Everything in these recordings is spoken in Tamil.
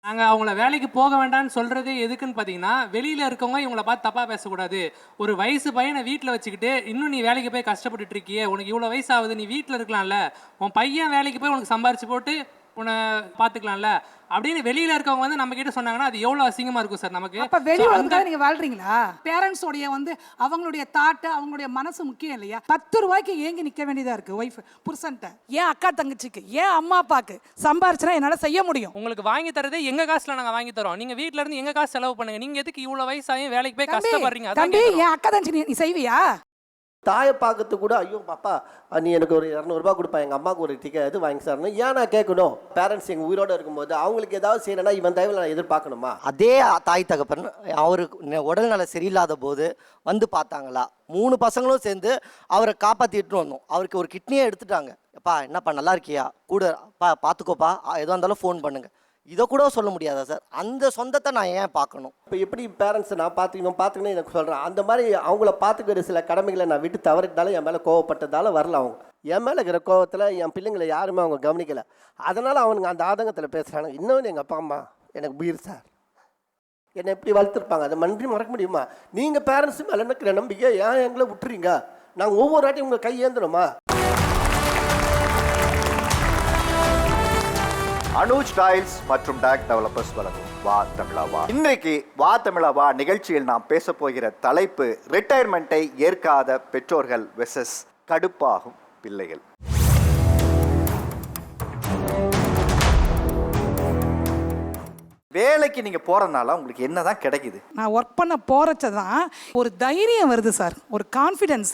நாங்க அவங்கள வேலைக்கு போக வேண்டாம்னு சொல்றதே எதுக்குன்னு பார்த்தீங்கன்னா, வெளியில இருக்கவங்க இவங்கள பார்த்து தப்பா பேசக்கூடாது. ஒரு வயசு பையன வீட்ல வச்சுக்கிட்டு, இன்னும் நீ வேலைக்கு போய் கஷ்டப்பட்டுட்டு இருக்கியே, உனக்கு இவ்வளோ வயசு ஆகுது, நீ வீட்ல இருக்கலாம்ல. உன் பையன் வேலைக்கு போய் உனக்கு சம்பாரிச்சு போட்டு, உன்ன பார்த்துக்கலாம்ல. அப்படின்னு வெளியில இருக்கவங்க வந்து நம்ம கிட்ட சொன்னாங்கன்னா, அது எவ்வளோ அசிங்கமா இருக்கும் சார் நமக்கு. அப்ப வெளி ஸோ அந்த உலகத்துல நீங்க வாழ்றீங்களா? பேரண்ட்ஸ் உடைய அவங்களுடைய தாட், அவங்களுடைய மனசு முக்கியம் இல்லையா? 10 ரூபாய்க்கு ஏங்கி நிக்க வேண்டியதா இருக்கு வைஃப் புருஷன்ட்ட. ஏன் அக்கா தங்கச்சிக்கு, ஏன் அம்மா அப்பாக்கு சம்பாரிச்சுனா என்னால செய்ய முடியும். உங்களுக்கு வாங்கி தரதே எங்க காசுல நாங்க வாங்கி தரோம். நீங்க வீட்ல இருந்து எங்க காசு செலவு பண்ணுங்க. நீங்க எதுக்கு இவ்வளோ வயசாயும் வேலைக்கு போய் தம்பி, கஷ்டப்படுறீங்க? அதான் தம்பி, கேட்குறோம். என் அக்கா தங்கச்சி நீ செய்வியா? தாயை பார்க்கறது கூட ஐயோ பாப்பா நீ எனக்கு ஒரு 200 கொடுப்பா எங்கள் அம்மாவுக்கு ஒரு டிக்கெட் இது வாங்கி சார்னு ஏன் நான் கேட்கணும்? பேரண்ட்ஸ் எங்கள் உயிரோடு இருக்கும்போது அவங்களுக்கு ஏதாவது செய்யணும்னா இவன் தயவில் நான் எதிர்பார்க்கணுமா? அதே தாய் தகப்பன் அவருக்கு உடல்நல சரியில்லாத போது வந்து பார்த்தாங்களா? 3 பசங்களும் சேர்ந்து அவரை காப்பாற்றிட்டு வந்தோம். அவருக்கு ஒரு கிட்னியே எடுத்துட்டாங்க. அப்பா என்னப்பா நல்லா இருக்கியா? கூட பார்த்துக்கோப்பா, எதுவாக இருந்தாலும் ஃபோன் பண்ணுங்க. இதை கூட சொல்ல முடியாதா சார்? அந்த சொந்தத்தை நான் ஏன் பார்க்கணும்? இப்போ எப்படி பேரண்ட்ஸை நான் பார்த்துக்கணும் எனக்கு சொல்கிறேன். அந்த மாதிரி அவங்கள பார்த்துக்கிற சில கடமைகளை நான் விட்டு தவறிட்டாலும் என் மேலே கோவப்பட்டதால வரல. அவங்க என் மேலே இருக்கிற கோவத்தில் என் பிள்ளைங்களை யாருமே அவங்க கவனிக்கலை. அதனால் அவனுங்க அந்த ஆதங்கத்தில் பேசுகிறாங்க. இன்னொன்று எங்கள் அப்பா அம்மா எனக்கு உயிர் சார், என்னை எப்படி வளர்த்துருப்பாங்க, அதை நன்றி மறக்க முடியுமா? நீங்கள் பேரண்ட்ஸு மேலே இருக்கிற நம்பிக்கை ஏன் எங்களை விட்டுறீங்க? நாங்கள் ஒவ்வொரு வாட்டியும் உங்களை கையேந்தணுமா? அனுஜ் டைல்ஸ் மற்றும் டாக் டெவலப்பர்ஸ் வழங்கும் வா தமிழா வா. இன்றைக்கு வா தமிழா வா நிகழ்ச்சியில் நாம் பேச போகிற தலைப்பு ரிட்டையர்மெண்ட்டை ஏற்காத பெற்றோர்கள் வெர்சஸ் கடுப்பாகும் பிள்ளைகள். வேலைக்கு நீங்க போறதுனால உங்களுக்கு என்னதான் கிடைக்குது? நான் ஒர்க் பண்ண போறச்ச தான் ஒரு தைரியம் வருது சார், ஒரு கான்ஃபிடென்ஸ்.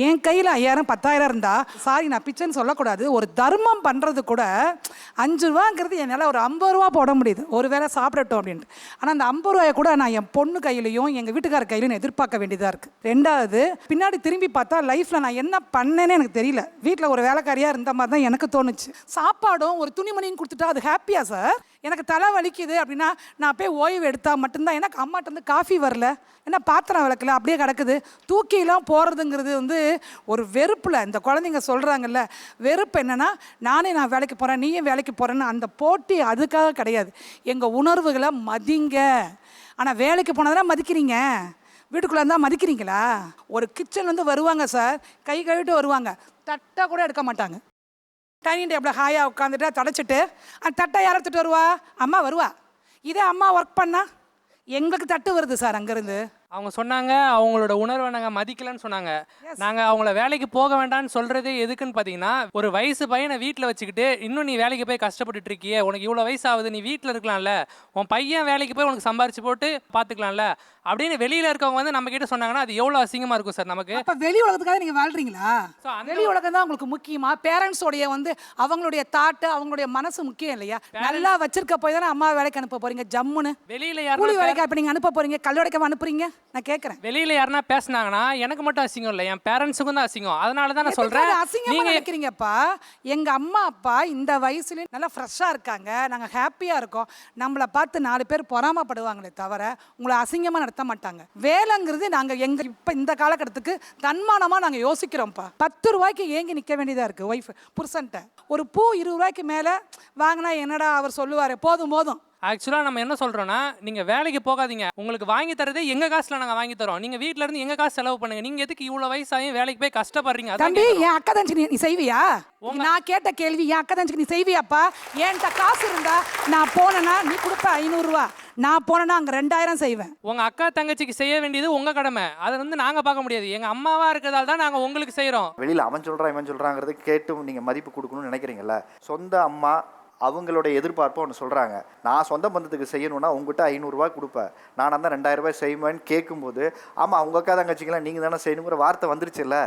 என் கையில் 5000 10,000 இருந்தா சாரி நான் பிச்சைன்னு சொல்லக்கூடாது, ஒரு தர்மம் பண்ணுறது கூட 5 ரூபாங்கிறது என்னால் ஒரு 50 ரூபா போட முடியுது, ஒரு வேளை சாப்பிடட்டும் அப்படின்ட்டு. ஆனால் அந்த 50 ரூபாயை கூட நான் என் பொண்ணு கையிலையும் எங்கள் வீட்டுக்கார கையிலையும் எதிர்பார்க்க வேண்டியதாக இருக்குது. ரெண்டாவது, பின்னாடி திரும்பி பார்த்தா லைஃப்பில் நான் என்ன பண்ணேன்னு எனக்கு தெரியல. வீட்டில் ஒரு வேலைக்காரியாக இருந்த மாதிரி தான் எனக்கு தோணுச்சு. சாப்பாடும் ஒரு துணிமணியும் கொடுத்துட்டா அது ஹாப்பியா சார்? எனக்கு தலை வலிக்குது அப்படின்னா நான் போய் ஓய்வு எடுத்தால் மட்டும்தான். எனக்கு அம்மாட்ட வந்து காஃபி வரல, என்ன பாத்திரம் விளக்கல, அப்படியே கிடக்குது. தூக்கிலாம் போகிறதுங்கிறது ஒரு வெறுப்பில் இந்த குழந்தைங்க சொல்கிறாங்கல்ல, வெறுப்பு என்னென்னா நான் வேலைக்கு போகிறேன், நீயும் வேலைக்கு போகிறேன்னு அந்த போட்டி அதுக்காக கிடையாது. எங்கள் உணர்வுகளை மதிங்க. ஆனால் வேலைக்கு போனதெல்லாம் மதிக்கிறீங்க, வீட்டுக்குள்ளே இருந்தால் மதிக்கிறீங்களா? ஒரு கிச்சன் வருவாங்க சார், கை கழுவிட்டு வருவாங்க, தட்டை கூட எடுக்க மாட்டாங்க. டைனிங் டேபிளில் ஹாயாக உட்காந்துட்டு தொடச்சிட்டு அந்த தட்டை யாரை எடுத்துகிட்டு வருவா? அம்மா வருவா. இதே அம்மா ஒர்க் பண்ணால் எங்களுக்கு தட்டு வருது சார் அங்கேருந்து. அவங்க சொன்னாங்க அவங்களோட உணர்வை நாங்கள் மதிக்கலன்னு சொன்னாங்க. நாங்கள் அவங்கள வேலைக்கு போக வேண்டாம்னு சொல்றதே எதுக்குன்னு பார்த்தீங்கன்னா, ஒரு வயசு பையனை வீட்டில் வச்சுக்கிட்டு இன்னும் நீ வேலைக்கு போய் கஷ்டப்பட்டுட்டு இருக்கியே, உனக்கு இவ்வளோ வயசு ஆகுது, நீ வீட்டில் இருக்கலாம்ல. உன் பையன் வேலைக்கு போய் உனக்கு சம்பாரிச்சு போட்டு பார்த்துக்கலாம்ல. அப்படின்னு வெளியில இருக்கவங்க வந்து நம்ம கிட்ட சொன்னாங்கன்னா அது எவ்வளோ அசிங்கமா இருக்கும் சார் நமக்கு. அப்ப வெளி உலகத்துக்காக நீங்க வாழ்றீங்களா? வெளி உலகம் தான் உங்களுக்கு முக்கியமா? பேரண்ட்ஸ் உடைய அவங்களுடைய தாட், அவங்களுடைய மனசு முக்கியம் இல்லையா? நல்லா வச்சிருக்க போய் தானே அம்மா வேலைக்கு அனுப்ப போறீங்க ஜம்முன்னு. வெளியில கூலி யாரும் வேலைக்கு அப்ப நீங்க அனுப்ப போறீங்க, கல்லூரிக்கு அனுப்புறீங்க? நான் கேட்கறேன். வெளியில யாருன்னா பேசினாங்கன்னா எனக்கு மட்டும் அசிங்கம் இல்லை, என் பேரண்ட்ஸுக்கும் தான் அசிங்கம். அதனால தான் நான் சொல்றேன். அசிங்கமா நினைக்கிறீங்கப்பா? எங்க அம்மா அப்பா இந்த வயசுலயும் நல்லா ஃப்ரெஷ்ஷா இருக்காங்க, நாங்க ஹாப்பியா இருக்கோம். நம்மளை பார்த்து 4 பேர் பொறாமப்படுவாங்களே தவிர உங்களை அசிங்கமா நடத்த மாட்டாங்க. வேலைங்கிறது நாங்க எங்க இப்ப இந்த காலகட்டத்துக்கு தன்மானமா நாங்க யோசிக்கிறோம்ப்பா. 10 ரூபாய்க்கு ஏங்கி நிக்க வேண்டியதா இருக்கு வைஃப் புருஷன்ட்ட. ஒரு பூ 20 ரூபாய்க்கு மேல வாங்கினா என்னடா அவர் சொல்லுவாரு, போதும் போதும். ஆக்சுவலாக நம்ம என்ன சொல்கிறோன்னா, நீங்கள் வேலைக்கு போகாதீங்க, உங்களுக்கு வாங்கி தரதே எங்கள் காசில் நாங்கள் வாங்கி தரோம். நீங்கள் வீட்டில் இருந்து எங்கள் காசு செலவு பண்ணுங்க. நீங்கள் எதுக்கு இவ்வளோ வயசாயும் வேலைக்கு போய் கஷ்டப்படுறீங்க? தம்பி, என் அக்கா தங்கச்சி நீ செய்வியா? நான் கேட்ட கேள்வி, என் அக்கா தங்கச்சி நீ செய்வியாப்பா? என்கிட்ட காசு இருந்தா நான் போனேன்னா நீ கொடுப்ப 500 ரூபா, நான் போனேன்னா அங்கே 2000 செய்வேன். உங்கள் அக்கா தங்கச்சிக்கு செய்ய வேண்டியது உங்கள் கடமை, அதை நாங்கள் பார்க்க முடியாது. எங்கள் அம்மாவாக இருக்கிறதால தான் நாங்கள் உங்களுக்கு செய்கிறோம். வெளியில் அவன் சொல்கிறான் இவன் சொல்கிறாங்கிறது கேட்டு நீங்கள் மதிப்பு கொடுக்கணும்னு நினைக்கிறீங்கல்ல. சொந்த அம்மா அவங்களோட எதிர்பார்ப்பை ஒன்று சொல்கிறாங்க. நான் சொந்த பந்தத்துக்கு செய்யணும்னா உங்கள்கிட்ட 500 ரூபா கொடுப்பேன், நான் தான் 2000 ரூபாய் செய்வேன்னு கேட்கும்போது, ஆமாம் அவங்க அக்கா தங்கச்சிக்கெல்லாம் நீங்கள் தானே செய்யணுங்கிற வார்த்தை வந்துருச்சுல்ல.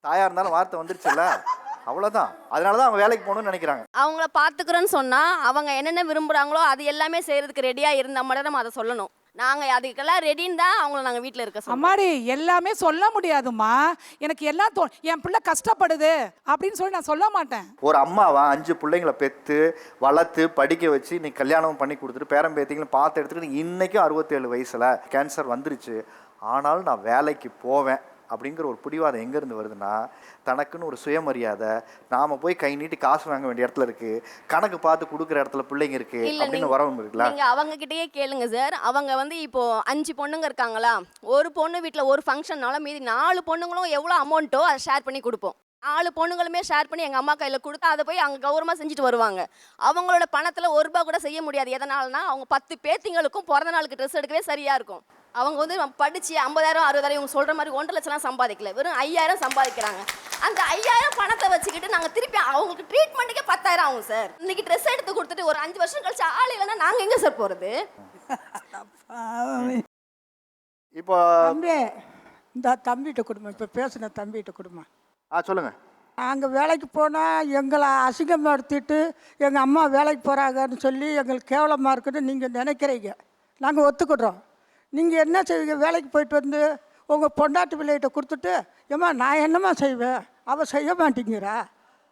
தாயாக இருந்தாலும் வார்த்தை வந்துருச்சுல்ல, அவ்வளோதான். அதனால தான் அவங்க வேலைக்கு போகணும்னு நினைக்கிறாங்க. அவங்கள பார்த்துக்கிறோன்னு சொன்னால் அவங்க என்னென்ன விரும்புகிறாங்களோ அது எல்லாமே செய்கிறதுக்கு ரெடியாக இருந்தால் மட்டும் நம்ம அதை சொல்லணும். நாங்கள் அதுக்கெல்லாம் ரெடின்னு தான் அவங்கள நாங்கள் வீட்டில் இருக்க சொல்லுவோம். அம்மாடி, எல்லாமே சொல்ல முடியாதுமா. எனக்கு எல்லாம் என் பிள்ளை கஷ்டப்படுது அப்படின்னு சொல்லி நான் சொல்ல மாட்டேன். ஒரு அம்மாவா 5 பிள்ளைங்களை பெற்று வளர்த்து படிக்க வச்சு நீ கல்யாணம் பண்ணி கொடுத்துட்டு பேரம் பேத்திங்களும் பார்த்து எடுத்துக்கிட்டு இன்றைக்கும் 67 வயசில் கேன்சர் வந்துருச்சு, ஆனாலும் நான் வேலைக்கு போவேன் அப்படிங்கிற ஒரு பிடிவாதம் எங்கேருந்து வருதுன்னா, தனக்குன்னு ஒரு சுயமரியாதை, நாம் போய் கை நீட்டி காசு வாங்க வேண்டிய இடத்துல இருக்குது, கணக்கு பார்த்து கொடுக்குற இடத்துல பிள்ளைங்க இருக்குது அப்படின்னு வரவும் இருக்குல்ல. நீங்கள் அவங்கக்கிட்டேயே கேளுங்க சார். அவங்க வந்து இப்போது 5 பொண்ணுங்க இருக்காங்களா, ஒரு பொண்ணு வீட்டில் ஒரு ஃபங்க்ஷன்னால மீதி 4 பொண்ணுங்களும் எவ்வளோ அமௌண்ட்டோ அதை ஷேர் பண்ணி கொடுப்போம். 4 பொண்ணுங்களுமே ஷேர் பண்ணி எங்கள் அம்மா கையில் கொடுத்து அதை போய் அங்கே கௌரவமாக செஞ்சுட்டு வருவாங்க. அவங்களோட பணத்தில் ₹1 கூட செய்ய முடியாது. எதனால்னா அவங்க 10 பேத்திங்களுக்கும் பிறந்த நாளுக்கு ட்ரெஸ் எடுக்கவே சரியாக இருக்கும். அவங்க வந்து படித்து 50,000 60,000 இவங்க சொல்கிற மாதிரி 1.5 லட்சம்லாம் சம்பாதிக்கல, வெறும் 5,000 சம்பாதிக்கிறாங்க. அந்த 5,000 பணத்தை வச்சுக்கிட்டு நாங்கள் திருப்பி அவங்களுக்கு ட்ரீட்மெண்ட்டுக்கே 10,000 ஆகும் சார். இன்னைக்கு ட்ரெஸ் எடுத்து கொடுத்துட்டு ஒரு 5 வருஷம் கழிச்சு ஆள் இல்லைன்னா நாங்கள் எங்கே சார் போகிறது? இப்போ தம்பி, இந்த தம்பிகிட்ட கொடுமா, இப்போ பேசுன தம்பிகிட்ட கொடுமா. சொல்லுங்கள். நாங்கள் வேலைக்கு போனால் எங்களை அசிங்கப்படுத்திட்டு எங்கள் அம்மா வேலைக்கு போகிறாங்கன்னு சொல்லி எங்களுக்கு கேவலமாக இருக்குன்னு நீங்கள் நினைக்கிறீங்க. நாங்கள் ஒத்துக்கிடுறோம். நீங்கள் என்ன செய்வீங்க? வேலைக்கு போயிட்டு வந்து உங்கள் பொண்டாட்டி பிள்ளைகிட்ட கொடுத்துட்டு, ஏம்மா நான் என்னம்மா செய்வேன், அவள் செய்ய மாட்டேங்கிறா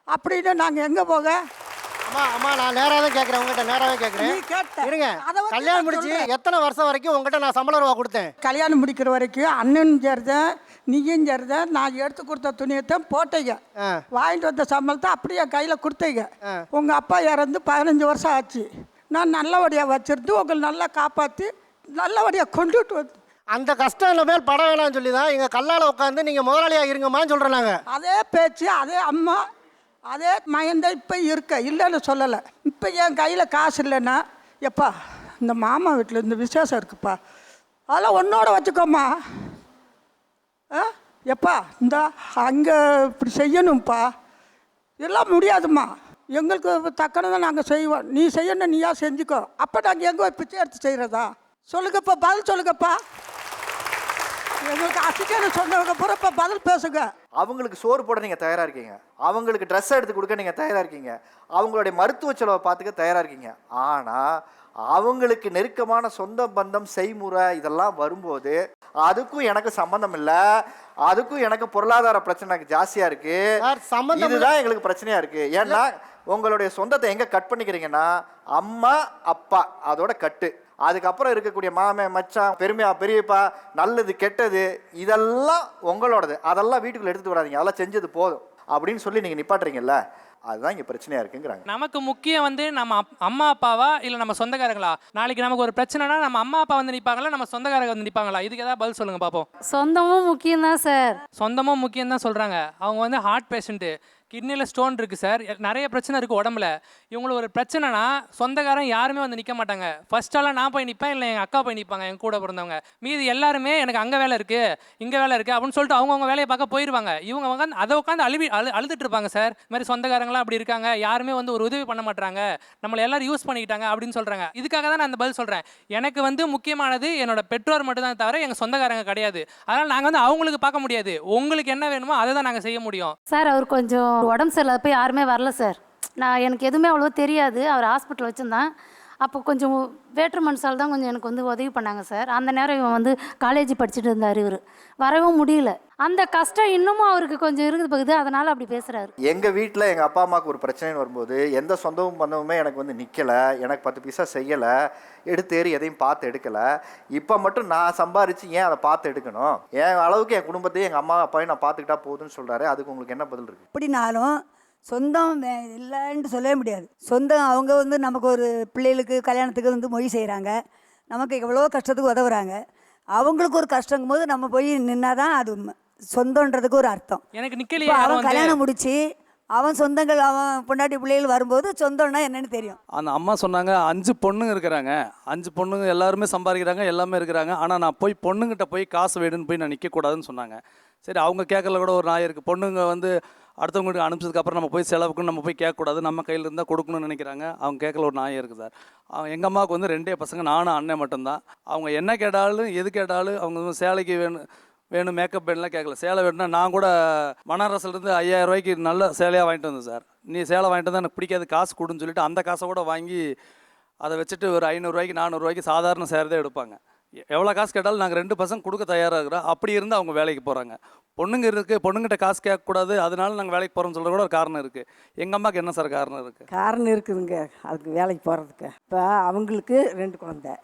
அப்படின்னு நாங்கள் எங்கே போக? அம்மா அம்மா நான் நேராகவே கேட்குறேன், உங்கள்கிட்ட நேராகவே நீ கேட்குறேன். கேட்ட இருங்க, அதை வச்சு கல்யாணம் நான் முடிச்சு சொல்றேன். எத்தனை வருஷம் வரைக்கும் உங்கள்கிட்ட நான் சம்பள ரூபா கொடுத்தேன்? கல்யாணம் முடிக்கிற வரைக்கும் அண்ணனும் சரிதான் நீயும் சரிதான். நான் எடுத்து கொடுத்த துணியைத்தான் போட்டீங்க, வாங்கிட்டு வந்த சம்பளத்தை அப்படியே கையில் கொடுத்தீங்க. உங்கள் அப்பா இறந்து 15 வருஷம் ஆச்சு. நான் நல்லபடியாக வச்சுருந்து உங்களை நல்லா காப்பாற்றி நல்லபடியாக கொண்டுட்டு வந்து அந்த கஷ்டம் இந்த மேல் பட வேணாம்னு சொல்லி தான் எங்கள் கல்லால் உட்காந்து நீங்கள் முதலாளியாக இருங்கம்மான்னு சொல்கிறேன். நாங்கள் அதே பேச்சு, அதே அம்மா, அதே மயந்தான் இப்போ இருக்க, இல்லைன்னு சொல்லலை. இப்போ என் கையில் காசு இல்லைன்னா, எப்பா இந்த மாமா வீட்டில் இந்த விசேஷம் இருக்குப்பா, அதெல்லாம் உன்னோட வச்சுக்கோம்மா. எப்பா இந்த அங்கே இப்படி செய்யணும்ப்பா, எல்லாம் முடியாதும்மா, எங்களுக்கு தக்கனதை நாங்கள் செய்வோம், நீ செய்யணும் நீயா செஞ்சுக்கோ. அப்போ நாங்கள் எங்கே பிச்சை எடுத்து செய்கிறதா? சொல்லுங்கப்பா, பதில் சொல்லுங்கப்பா. எங்களுக்கு அசிக்கன்னு சொன்னவங்க பூரா இப்போ பதில் பேசுங்க. அவங்களுக்கு சோறு போட நீங்கள் தயாராக இருக்கீங்க, அவங்களுக்கு ட்ரெஸ் எடுத்து கொடுக்க நீங்கள் தயாராக இருக்கீங்க, அவங்களுடைய மருத்துவ செலவை பார்த்துக்க தயாராக இருக்கீங்க. ஆனால் அவங்களுக்கு நெருக்கமான சொந்த பந்தம் செய்முறை இதெல்லாம் வரும்போது அதுக்கும் எனக்கு சம்பந்தம் இல்லை, அதுக்கும் எனக்கு பொருளாதார பிரச்சனை ஜாஸ்தியாக இருக்குது. இதுதான் எங்களுக்கு பிரச்சனையாக இருக்குது. ஏன்னா உங்களுடைய சொந்தத்தை எங்கே கட் பண்ணிக்கிறீங்கன்னா, அம்மா அப்பா அதோட கட்டு, அதுக்கப்புறம் இருக்கக்கூடிய மாமே மச்சான் பெருமையா பெரியப்பா நல்லது கெட்டது இதெல்லாம் உங்களோடது, அதெல்லாம் வீட்டுக்குள்ள எடுத்துட்டு வராதீங்க, அதெல்லாம் செஞ்சது போதும் அப்படின்னு சொல்லி நீங்கள் நிப்பாட்டுறீங்கல்ல, அதுதான் இங்கே பிரச்சனையாக இருக்குங்கிறாங்க. நமக்கு முக்கியம் வந்து நம்ம அம்மா அப்பாவா இல்லை நம்ம சொந்தக்காரங்களா? நாளைக்கு நமக்கு ஒரு பிரச்சனைனா நம்ம அம்மா அப்பா வந்து நிற்பாங்களா, நம்ம சொந்தக்காரங்க வந்து நிற்பாங்களா? இதுக்கு ஏதாவது பதில் சொல்லுங்க பார்ப்போம். சொந்தமும் முக்கியம் தான் சார். சொந்தமும் முக்கியம் தான் சொல்கிறாங்க. அவங்க வந்து ஹார்ட் பேஷண்ட்டு, கிட்னியில் ஸ்டோன் இருக்குது சார், நிறைய பிரச்சனை இருக்குது உடம்புல. இவங்களுக்கு ஒரு பிரச்சனைனா சொந்தக்காரன் யாருமே வந்து நிற்க மாட்டாங்க. ஃபர்ஸ்டெல்லாம் நான் போய் நிற்பேன், இல்லை எங்கள் அக்கா போய் நிற்பாங்க, எங்கள் கூட பிறந்தவங்க. மீதி எல்லாருமே எனக்கு அங்கே வேலை இருக்குது இங்கே வேலை இருக்குது அப்படின்னு சொல்லிட்டு அவங்கவுங்க வேலையை பார்க்க போயிடுவாங்க. இவங்க வந்து அதை உட்காந்து அழுதுட்டு இருப்பாங்க சார். இது மாதிரி சொந்தக்காரங்களாம் அப்படி இருக்காங்க, யாருமே வந்து ஒரு உதவி பண்ண மாட்டாங்க, நம்மளை எல்லாரும் யூஸ் பண்ணிக்கிட்டாங்க அப்படின்னு சொல்கிறாங்க. இதுக்காக தான் நான் அந்த பதில் சொல்கிறேன். எனக்கு வந்து முக்கியமானது என்னோட பெற்றோர் மட்டும்தான் தவிர எங்கள் சொந்தக்காரங்க கிடையாது. அதனால் நாங்கள் வந்து அவங்களுக்கு பார்க்க முடியாது. உங்களுக்கு என்ன வேணுமோ அதை தான் நாங்கள் செய்ய முடியும். சார் அவர் கொஞ்சம் உடம்பு சரியில்லாத போய் யாருமே வரல சார். எனக்கு எதுவுமே அவ்வளோ தெரியாது. அவர் ஹாஸ்பிட்டல் வச்சுருந்தான். அப்போ கொஞ்சம் வேற்று மனுஷால் தான் கொஞ்சம் எனக்கு வந்து உதவி பண்ணாங்க சார். அந்த நேரம் இவன் வந்து காலேஜ் படிச்சுட்டு இருந்தார், இவர் வரவும் முடியல. அந்த கஷ்டம் இன்னமும் அவருக்கு கொஞ்சம் இருக்குது பகுது, அதனால் அப்படி பேசுகிறாரு. எங்கள் வீட்டில் எங்கள் அப்பா அம்மாவுக்கு ஒரு பிரச்சனைன்னு வரும்போது எந்த சொந்தமும் பந்தமுமே எனக்கு வந்து நிற்கலை, எனக்கு 10 பைசா செய்யலை, எடுத்தேறி எதையும் பார்த்து எடுக்கலை. இப்போ மட்டும் நான் சம்பாரித்து ஏன் அதை பார்த்து எடுக்கணும்? என் அளவுக்கு என் குடும்பத்தையும் எங்கள் அம்மா அப்பாவையும் நான் பார்த்துக்கிட்டா போதுன்னு சொல்கிறாரு. அதுக்கு உங்களுக்கு என்ன பதில் இருக்குது? எப்படினாலும் சொந்தம் இல்லைன்ட்டு சொல்லவே முடியாது. சொந்தம் அவங்க வந்து நமக்கு ஒரு பிள்ளைகளுக்கு கல்யாணத்துக்கு வந்து மொய் செய்கிறாங்க, நமக்கு எவ்வளோ கஷ்டத்துக்கு உதவுறாங்க. அவங்களுக்கு ஒரு கஷ்டங்கும் போது நம்ம போய் நின்னா தான் அது சொந்தன்றதுக்கு ஒரு அர்த்தம். எனக்கு நிக்கலையே. அவன் கல்யாணம் முடிச்சு அவன் சொந்தங்கள் அவன் பொண்டாட்டி பிள்ளைகள் வரும்போது சொந்தம்னா என்னன்னு தெரியும். அந்த அம்மா சொன்னாங்க 5 பொண்ணுங்க இருக்கிறாங்க, 5 பொண்ணுங்க எல்லாருமே சம்பாதிக்கிறாங்க, எல்லாமே இருக்கிறாங்க, ஆனால் நான் போய் பொண்ணுங்கிட்ட போய் காசு வேணுன்னு போய் நான் நிற்கக்கூடாதுன்னு சொன்னாங்க. சரி, அவங்க கேட்கல கூட ஒரு நாய் இருக்குது. பொண்ணுங்க வந்து அடுத்தவங்களுக்கு அனுப்பிச்சதுக்கப்புறம் நம்ம போய் செலவுக்குன்னு நம்ம போய் கேட்கக்கூடாது, நம்ம கையில் இருந்தால் கொடுக்கணும்னு நினைக்கிறாங்க. அவங்க கேட்கல ஒரு நாய் இருக்குது சார். அவங்க எங்கள் அம்மாவுக்கு வந்து 2 பசங்க, நானும் அண்ணன் மட்டும்தான். அவங்க என்ன கேட்டாலும் எது கேட்டாலும் அவங்க சேலைக்கு வேணும் மேக்கப் வேணும்லாம் கேட்கல. சேலை வேணும்னா நான் கூட பனாரஸ்லேருந்து 5000 ரூபாய்க்கு நல்ல சேலையாக வாங்கிட்டு வந்தேன் சார். நீ சேலை வாங்கிட்டு வந்தால் எனக்கு பிடிக்காது, காசு கொடுன்னு சொல்லிட்டு அந்த காசை கூட வாங்கி அதை வச்சுட்டு ஒரு 500 ரூபாய்க்கு 400 ரூபாய்க்கு சாதாரண சேரை தான் எடுப்பாங்க. எவ்வளோ காசு கேட்டாலும் நாங்கள் 2 பசங்க கொடுக்க தயாராக இருக்கிறோம். அப்படி இருந்து அவங்க வேலைக்கு போகிறாங்க. பொண்ணுங்க இருக்குது, பொண்ணுங்கிட்ட காசு கேட்கக்கூடாது, அதனால நாங்கள் வேலைக்கு போகிறோம்னு சொல்கிற கூட ஒரு காரணம் இருக்குது. எங்கள் அம்மாவுக்கு என்ன சார் காரணம் இருக்குது? காரணம் இருக்குதுங்க அதுக்கு வேலைக்கு போகிறதுக்கு. இப்போ அவங்களுக்கு 2 குழந்தை,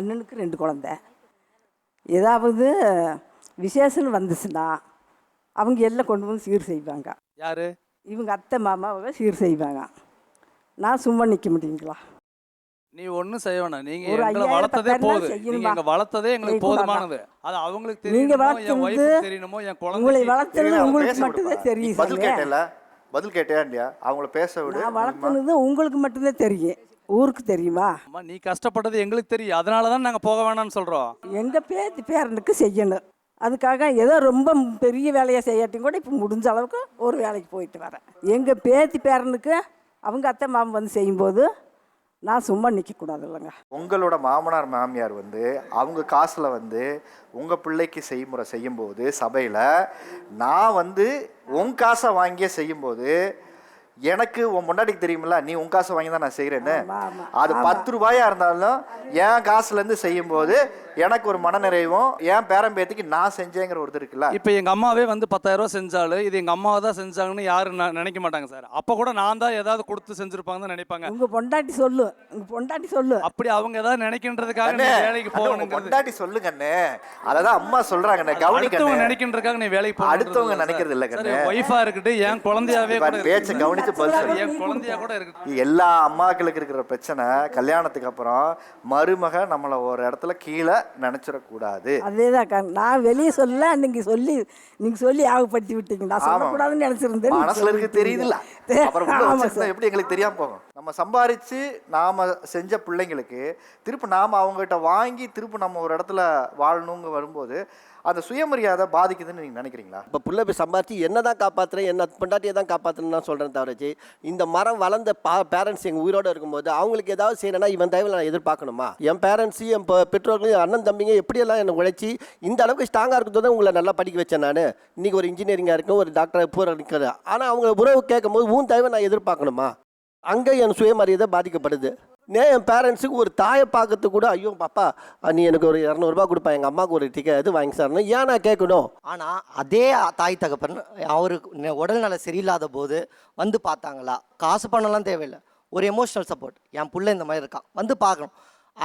அண்ணனுக்கு 2 குழந்தை. ஏதாவது விசேஷம்னு வந்துச்சுன்னா அவங்க எல்லாம் கொண்டு வந்து சீர் செய்வாங்க. யாரு? இவங்க அத்தை மாமாவை சீர் செய்வாங்க. நான் சும்மா நிற்க முடியுங்களா? நீ ஒன்றும் செய்ய வேணாம். நீங்க ஒரு எங்களை 5000 வளர்த்ததே 10,000 போதும். செய்யணுமா? நீங்க எங்க வளர்த்ததே எங்களுக்கு செய்யக்கூடாதா? போதுமானது. அது அவங்களுக்கு நீங்க தெரியணுமோ, என் வளர்த்தது ஒய்ஃபுக்கு தெரியணுமோ, என் உங்களை குழந்தைக்கு வளர்த்தது அவங்க உங்களுக்கு பேச மட்டும்தான் விடுப்பா. தெரியும். பதில் சாமி. கேட்டேல, பதில் கேட்டியா இல்லையா? அவங்கள பேச விடு. நான் வளர்த்துனது உங்களுக்கு மட்டும்தான் தெரியும். ஊருக்கு தெரியுமா? அம்மா, நீ கஷ்டப்பட்டது எங்களுக்கு தெரியும். அதனால தான் நாங்கள் போக வேணாம்னு சொல்கிறோம். எங்கள் பேத்தி பேரனுக்கு செய்யணும். அதுக்காக ஏதோ ரொம்ப பெரிய வேலையை செய்யாட்டியும் கூட இப்போ முடிஞ்ச அளவுக்கு ஒரு வேலைக்கு போயிட்டு வரேன். எங்கள் பேத்தி பேரனுக்கு அவங்க அத்தை மாமன் வந்து செய்யும்போது நான் சும்மா நிற்கக்கூடாது இல்லைங்க. உங்களோட மாமனார் மாமியார் வந்து அவங்க காசில் வந்து உங்கள் பிள்ளைக்கு செய்முறை செய்யும்போது சபையில் நான் வந்து உன் காசை வாங்கியே செய்யும்போது எனக்கு உன் முன்னாடிக்கு தெரியுமில்ல, நீ உன் காசை வாங்கி தான் நான் செய்கிறேன்னு. அது 10 ரூபாயா இருந்தாலும் என் காசுலேருந்து செய்யும்போது எனக்கு ஒரு மனநிறைவும் என் பேரம்பேத்திக்கு நான் செஞ்சேங்கிற ஒரு இது இருக்குல்ல. இப்போ எங்கள் அம்மாவே வந்து 10,000 ரூபா செஞ்சாலும் இது எங்கள் அம்மாவை தான் செஞ்சாங்கன்னு யாரும் நினைக்க மாட்டாங்க சார். அப்போ கூட நான் தான் ஏதாவது கொடுத்து செஞ்சுருப்பாங்கன்னு தான் நினைப்பாங்க. உங்கள் பொண்டாட்டி சொல்லு, உங்கள் பொண்டாட்டி சொல்லு. அப்படி அவங்க ஏதாவது நினைக்கின்றதுக்காக நீ வேலைக்கு போகணுங்கிறது. பொண்டாட்டி சொல்லுங்கண்ணே, அததான் அம்மா சொல்றாங்கண்ணே. அடுத்தவங்க கவனிக்கண்ணே, நினைக்கின்றதுக்காக நீ வேலைக்கு போகணும். அடுத்தவங்க நினைக்கிறது இல்லை கண்ணே. ஒய்ஃபா இருக்கட்டும், என் குழந்தையாவே கூட பேச்சை கவனிச்சு பதில் சொல்லு. என் குழந்தையா கூட இருக்கு. எல்லா அம்மாக்களுக்கு இருக்கிற பிரச்சனை கல்யாணத்துக்கு அப்புறம் மருமக நம்மளை ஒரு இடத்துல கீழே நினைச்சிடக்கூடாது. அதேதான் நான் வெளியே சொல்ல நீங்கள் சொல்லி ஆகப்படுத்தி விட்டீங்க. நான் சொல்லக்கூடாதுன்னு நினச்சிருந்தேன். மனசுல இருக்கு தெரியுதுல்ல, அப்புறம் உள்ள வச்சிருந்தா எப்படி எங்களுக்கு தெரியாம போகும். நம்ம சம்பாரிச்சு நாம செஞ்ச பிள்ளைங்களுக்கு திரும்ப நாம அவங்ககிட்ட வாங்கி திரும்ப நம்ம ஒரு இடத்துல வாழணுங்க வரும்போது அந்த சுயமரியாதை பாதிக்குதுன்னு நீங்க நினைக்கிறீங்களா? இப்போ புள்ள போய் சம்பாரிச்சு என்ன தான் காப்பாற்றுறேன், என்ன பொண்டாட்டியை தான் காப்பாற்றுறேன்னு நான் சொல்கிறேன் தவிரச்சு, இந்த மரம் வளர்ந்த பேரண்ட்ஸ் எங்கள் உயிரோடு இருக்கும்போது அவங்களுக்கு ஏதாவது செய்யணும்னா இவன் தயவில் நான் எதிர்பார்க்கணுமா? என் பேரண்ட்ஸு, என் பெற்றோர்களும், என் அண்ணன் தம்பிங்க எப்படியெல்லாம் என்னை உழைச்சி இந்த அளவுக்கு ஸ்ட்ராங்காக இருக்கிறது தான் உங்களை நல்லா படிக்க வச்சேன். நான் இன்றைக்கி ஒரு இன்ஜினியரிங்காக இருக்கும், ஒரு டாக்டராக பூரா நிற்கிறேன். ஆனால் அவங்க உறவு கேட்கும்போது உன் தயவை நான் எதிர்பார்க்கணுமா? அங்கே என் சுயமரியாதை பாதிக்கப்படுது. என் பேரண்ட்ஸுக்கு ஒரு தாயை பார்க்கறதுக்கு கூட, ஐயோ பாப்பா நீ எனக்கு ஒரு 200 ரூபா கொடுப்பா, எங்கள் அம்மாவுக்கு ஒரு டிக்கெட் இது வாங்கி சார்னு ஏன் நான் கேட்கணும்? ஆனால் அதே தாய் தகப்பன் அவருக்கு உடல்நல சரியில்லாத போது வந்து பார்த்தாங்களா? காசு பண்ணலாம் தேவையில்லை, ஒரு எமோஷனல் சப்போர்ட். என் பிள்ளை இந்த மாதிரி இருக்கான், வந்து பார்க்கணும்.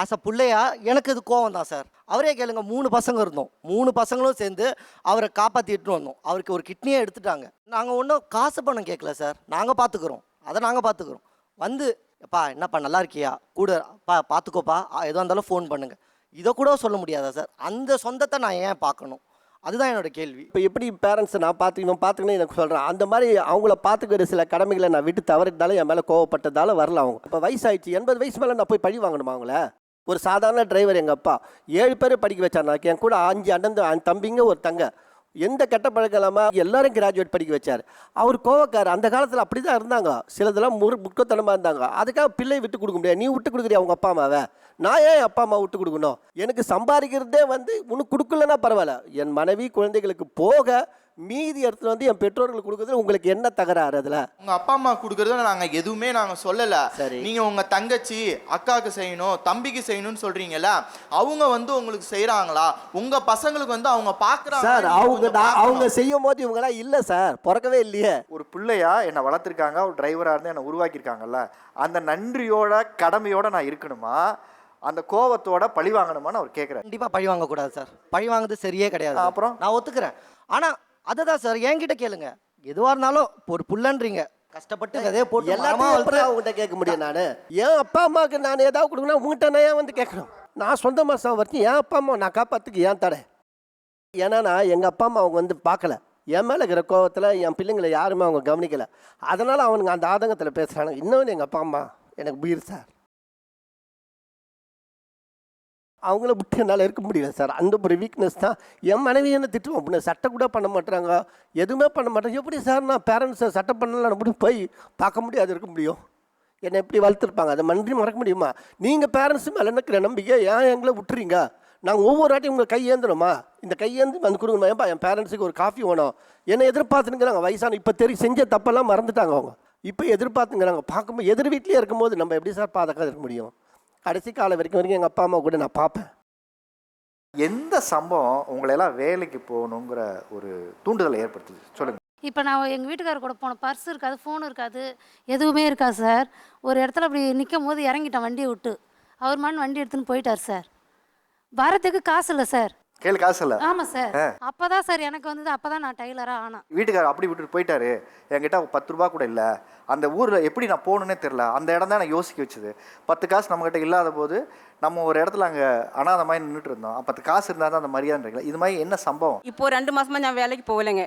ஆஸ் அ பிள்ளையா எனக்கு இது கோவம் தான் சார். அவரே கேளுங்க, 3 பசங்க இருந்தோம், 3 பசங்களும் சேர்ந்து அவரை காப்பாற்றிட்டு வந்தோம். அவருக்கு ஒரு கிட்னியே எடுத்துட்டாங்க. நாங்கள் ஒன்றும் காசு பணம் கேட்கல சார், நாங்கள் பார்த்துக்குறோம், அதை நாங்கள் பார்த்துக்குறோம். வந்து எப்பா என்னப்பா நல்லா இருக்கியா, கூட பார்த்துக்கோப்பா, எதுவாக இருந்தாலும் ஃபோன் பண்ணுங்கள், இதை கூட சொல்ல முடியாதா சார்? அந்த சொந்தத்தை நான் ஏன் பார்க்கணும்? அதுதான் என்னோட கேள்வி. இப்போ எப்படி பேரண்ட்ஸை நான் பார்த்துக்கணும் எனக்கு சொல்கிறேன். அந்த மாதிரி அவங்கள பார்த்துக்கிற சில கடமைகளை நான் விட்டு தவறிட்டாலும் என் மேலே கோவப்பட்டதால வரல. அவங்க இப்போ வயசாகிடுச்சு, 80 வயசு மேலே நான் போய் பழி வாங்கணுமா அவங்கள? ஒரு சாதாரண டிரைவர் எங்கள் அப்பா 7 பேர் படிக்க வச்சார். என் கூட 5 அண்ணன் தம்பிங்க, ஒரு தங்க, எந்த கெட்ட பழக்கம் இல்லாமல் எல்லாரும் கிராஜுவேட் படிக்க வச்சார். அவர் கோவக்கார். அந்த காலத்தில் அப்படி தான் இருந்தாங்க, சிலதெல்லாம் முட்கத்தனமாக இருந்தாங்க. அதுக்காக பிள்ளை விட்டு கொடுக்க முடியாது. நீ விட்டு கொடுக்குறியா அவங்க அப்பா அம்மாவை? நான் ஏன் அப்பா அம்மா விட்டு கொடுக்கணும்? எனக்கு சம்பாதிக்கிறதே வந்து உனக்கு கொடுக்கலன்னா பரவாயில்ல, என் மனைவி குழந்தைகளுக்கு போக மீதி இடத்துல வந்து என் பெற்றோர்களுக்கு கொடுக்குறது உங்களுக்கு என்ன தகராறு? அதில் உங்க அப்பா அம்மா கொடுக்கறத நாங்கள் எதுவுமே நாங்கள் சொல்லலை. சரி, நீங்க உங்க தங்கச்சி அக்காவுக்கு செய்யணும், தம்பிக்கு செய்யணும்னு சொல்றீங்கல்ல, அவங்க வந்து உங்களுக்கு செய்யறாங்களா? உங்க பசங்களுக்கு வந்து அவங்க பார்க்குறாங்க சார். அவங்க செய்யும் போது இவங்களாம் இல்லை சார், பிறக்கவே இல்லையே. ஒரு பிள்ளையா என்னை வளர்த்துருக்காங்க, ஒரு டிரைவராக இருந்து என்னை உருவாக்கியிருக்காங்கல்ல, அந்த நன்றியோட கடமையோட நான் இருக்கணுமா, அந்த கோவத்தோட பழி வாங்கணுமான்னு அவர் கேட்குறாரு. கண்டிப்பாக பழி வாங்கக்கூடாது சார். பழி வாங்குறது சரியே கிடையாது. அப்புறம் நான் ஒத்துக்கிறேன். ஆனால் அதை தான் சார் என்கிட்ட கேளுங்க. எதுவாக இருந்தாலும் ஒரு புள்ளன்றீங்க, கஷ்டப்பட்டு அதே போட்டு எல்லாத்தையும் அவங்ககிட்ட கேட்க முடியும். நான் என் அப்பா அம்மாவுக்கு நான் ஏதாவது கொடுக்கணும், உங்கள்கிட்ட நான் ஏன் வந்து கேட்கணும்? நான் சொந்தமாக சம்பாரிச்சு என் அப்பா அம்மா நான் காப்பாற்றுக்கு ஏன் தரேன்? ஏன்னா நான் எங்கள் அப்பா அம்மா அவங்க வந்து பார்க்கல, என் மேலே இருக்கிற கோவத்தில் என் பிள்ளைங்களை யாருமே அவங்க கவனிக்கலை. அதனால் அவனுங்க அந்த ஆதங்கத்தில் பேசுகிறாங்க. இன்னொன்று எங்கள் அப்பா அம்மா எனக்கு உயிர் சார், அவங்கள விட்டு என்னால் இருக்க முடியல சார். அந்த ஒரு வீக்னஸ் தான். என் மனைவி என்ன திட்டுவோம் அப்படின்னு சட்டை கூட பண்ண மாட்டுறாங்க, எதுவுமே பண்ண மாட்டேங்க. எப்படி சார் நான் பேரண்ட்ஸை சட்டை பண்ணலாம் அப்படி போய் பார்க்க முடியாது, இருக்க முடியும்? என்னை எப்படி வளர்த்துருப்பாங்க, அதை நன்றி மறக்க முடியுமா? நீங்கள் பேரண்ட்ஸு மேலே இருக்கிற நம்பிக்கை ஏன் எங்களை விட்டுறீங்க? நாங்கள் ஒவ்வொரு வாட்டியும் உங்களை கையேந்தணுமா? இந்த கையேந்து வந்து கொடுக்கணுமா? ஏன்பா என் பேரண்ட்ஸுக்கு ஒரு காஃபி வேணும், என்னை எதிர்பார்த்துனுங்கிறாங்க. வயசான இப்போ செஞ்ச தப்பெல்லாம் மறந்துட்டாங்க அவங்க, இப்போ எதிர்பார்த்துங்கிறாங்க. பார்க்கும்போது எதிர் வீட்லேயே இருக்கும்போது நம்ம எப்படி சார் பாதுகாக்க இருக்க முடியும்? கடைசி காலம் வரைக்கும் எங்கள் அப்பா அம்மா கூட நான் பார்ப்பேன். எந்த சம்பவம் உங்களையெல்லாம் வேலைக்கு போகணுங்கிற ஒரு தூண்டுதலை ஏற்படுத்துது சொல்லுங்கள். இப்போ நான் எங்கள் வீட்டுக்காரர் கூட போனேன், பர்ஸ் இருக்காது, ஃபோன் இருக்காது, எதுவுமே இருக்காது சார். ஒரு இடத்துல அப்படி நிற்கும் போது இறங்கிட்டேன் வண்டியை விட்டு. அவர் வண்டி எடுத்துன்னு போயிட்டார் சார். வரத்துக்கு காசு இல்லை சார். கையில் காசு இல்லை. ஆமாம் சார். அப்பதான் சார் எனக்கு வந்தது, அப்பதான் நான் டைலராக ஆனேன். வீட்டுக்காரர் அப்படி விட்டுட்டு போயிட்டாரு, என்கிட்ட 10 ரூபா கூட இல்லை, அந்த ஊரில் எப்படி நான் போகணுன்னே தெரில. அந்த இடம் தான் நான் யோசிக்க வச்சுது. 10 காசு நம்மகிட்ட இல்லாத போது நம்ம ஒரு இடத்துல அங்கே அனாதமாக நின்றுட்டு இருந்தோம். 10 காசு இருந்தால் தான் அந்த மரியாதை. இது மாதிரி என்ன சம்பவம்? இப்போ 2 மாசமாக நான் வேலைக்கு போகலைங்க.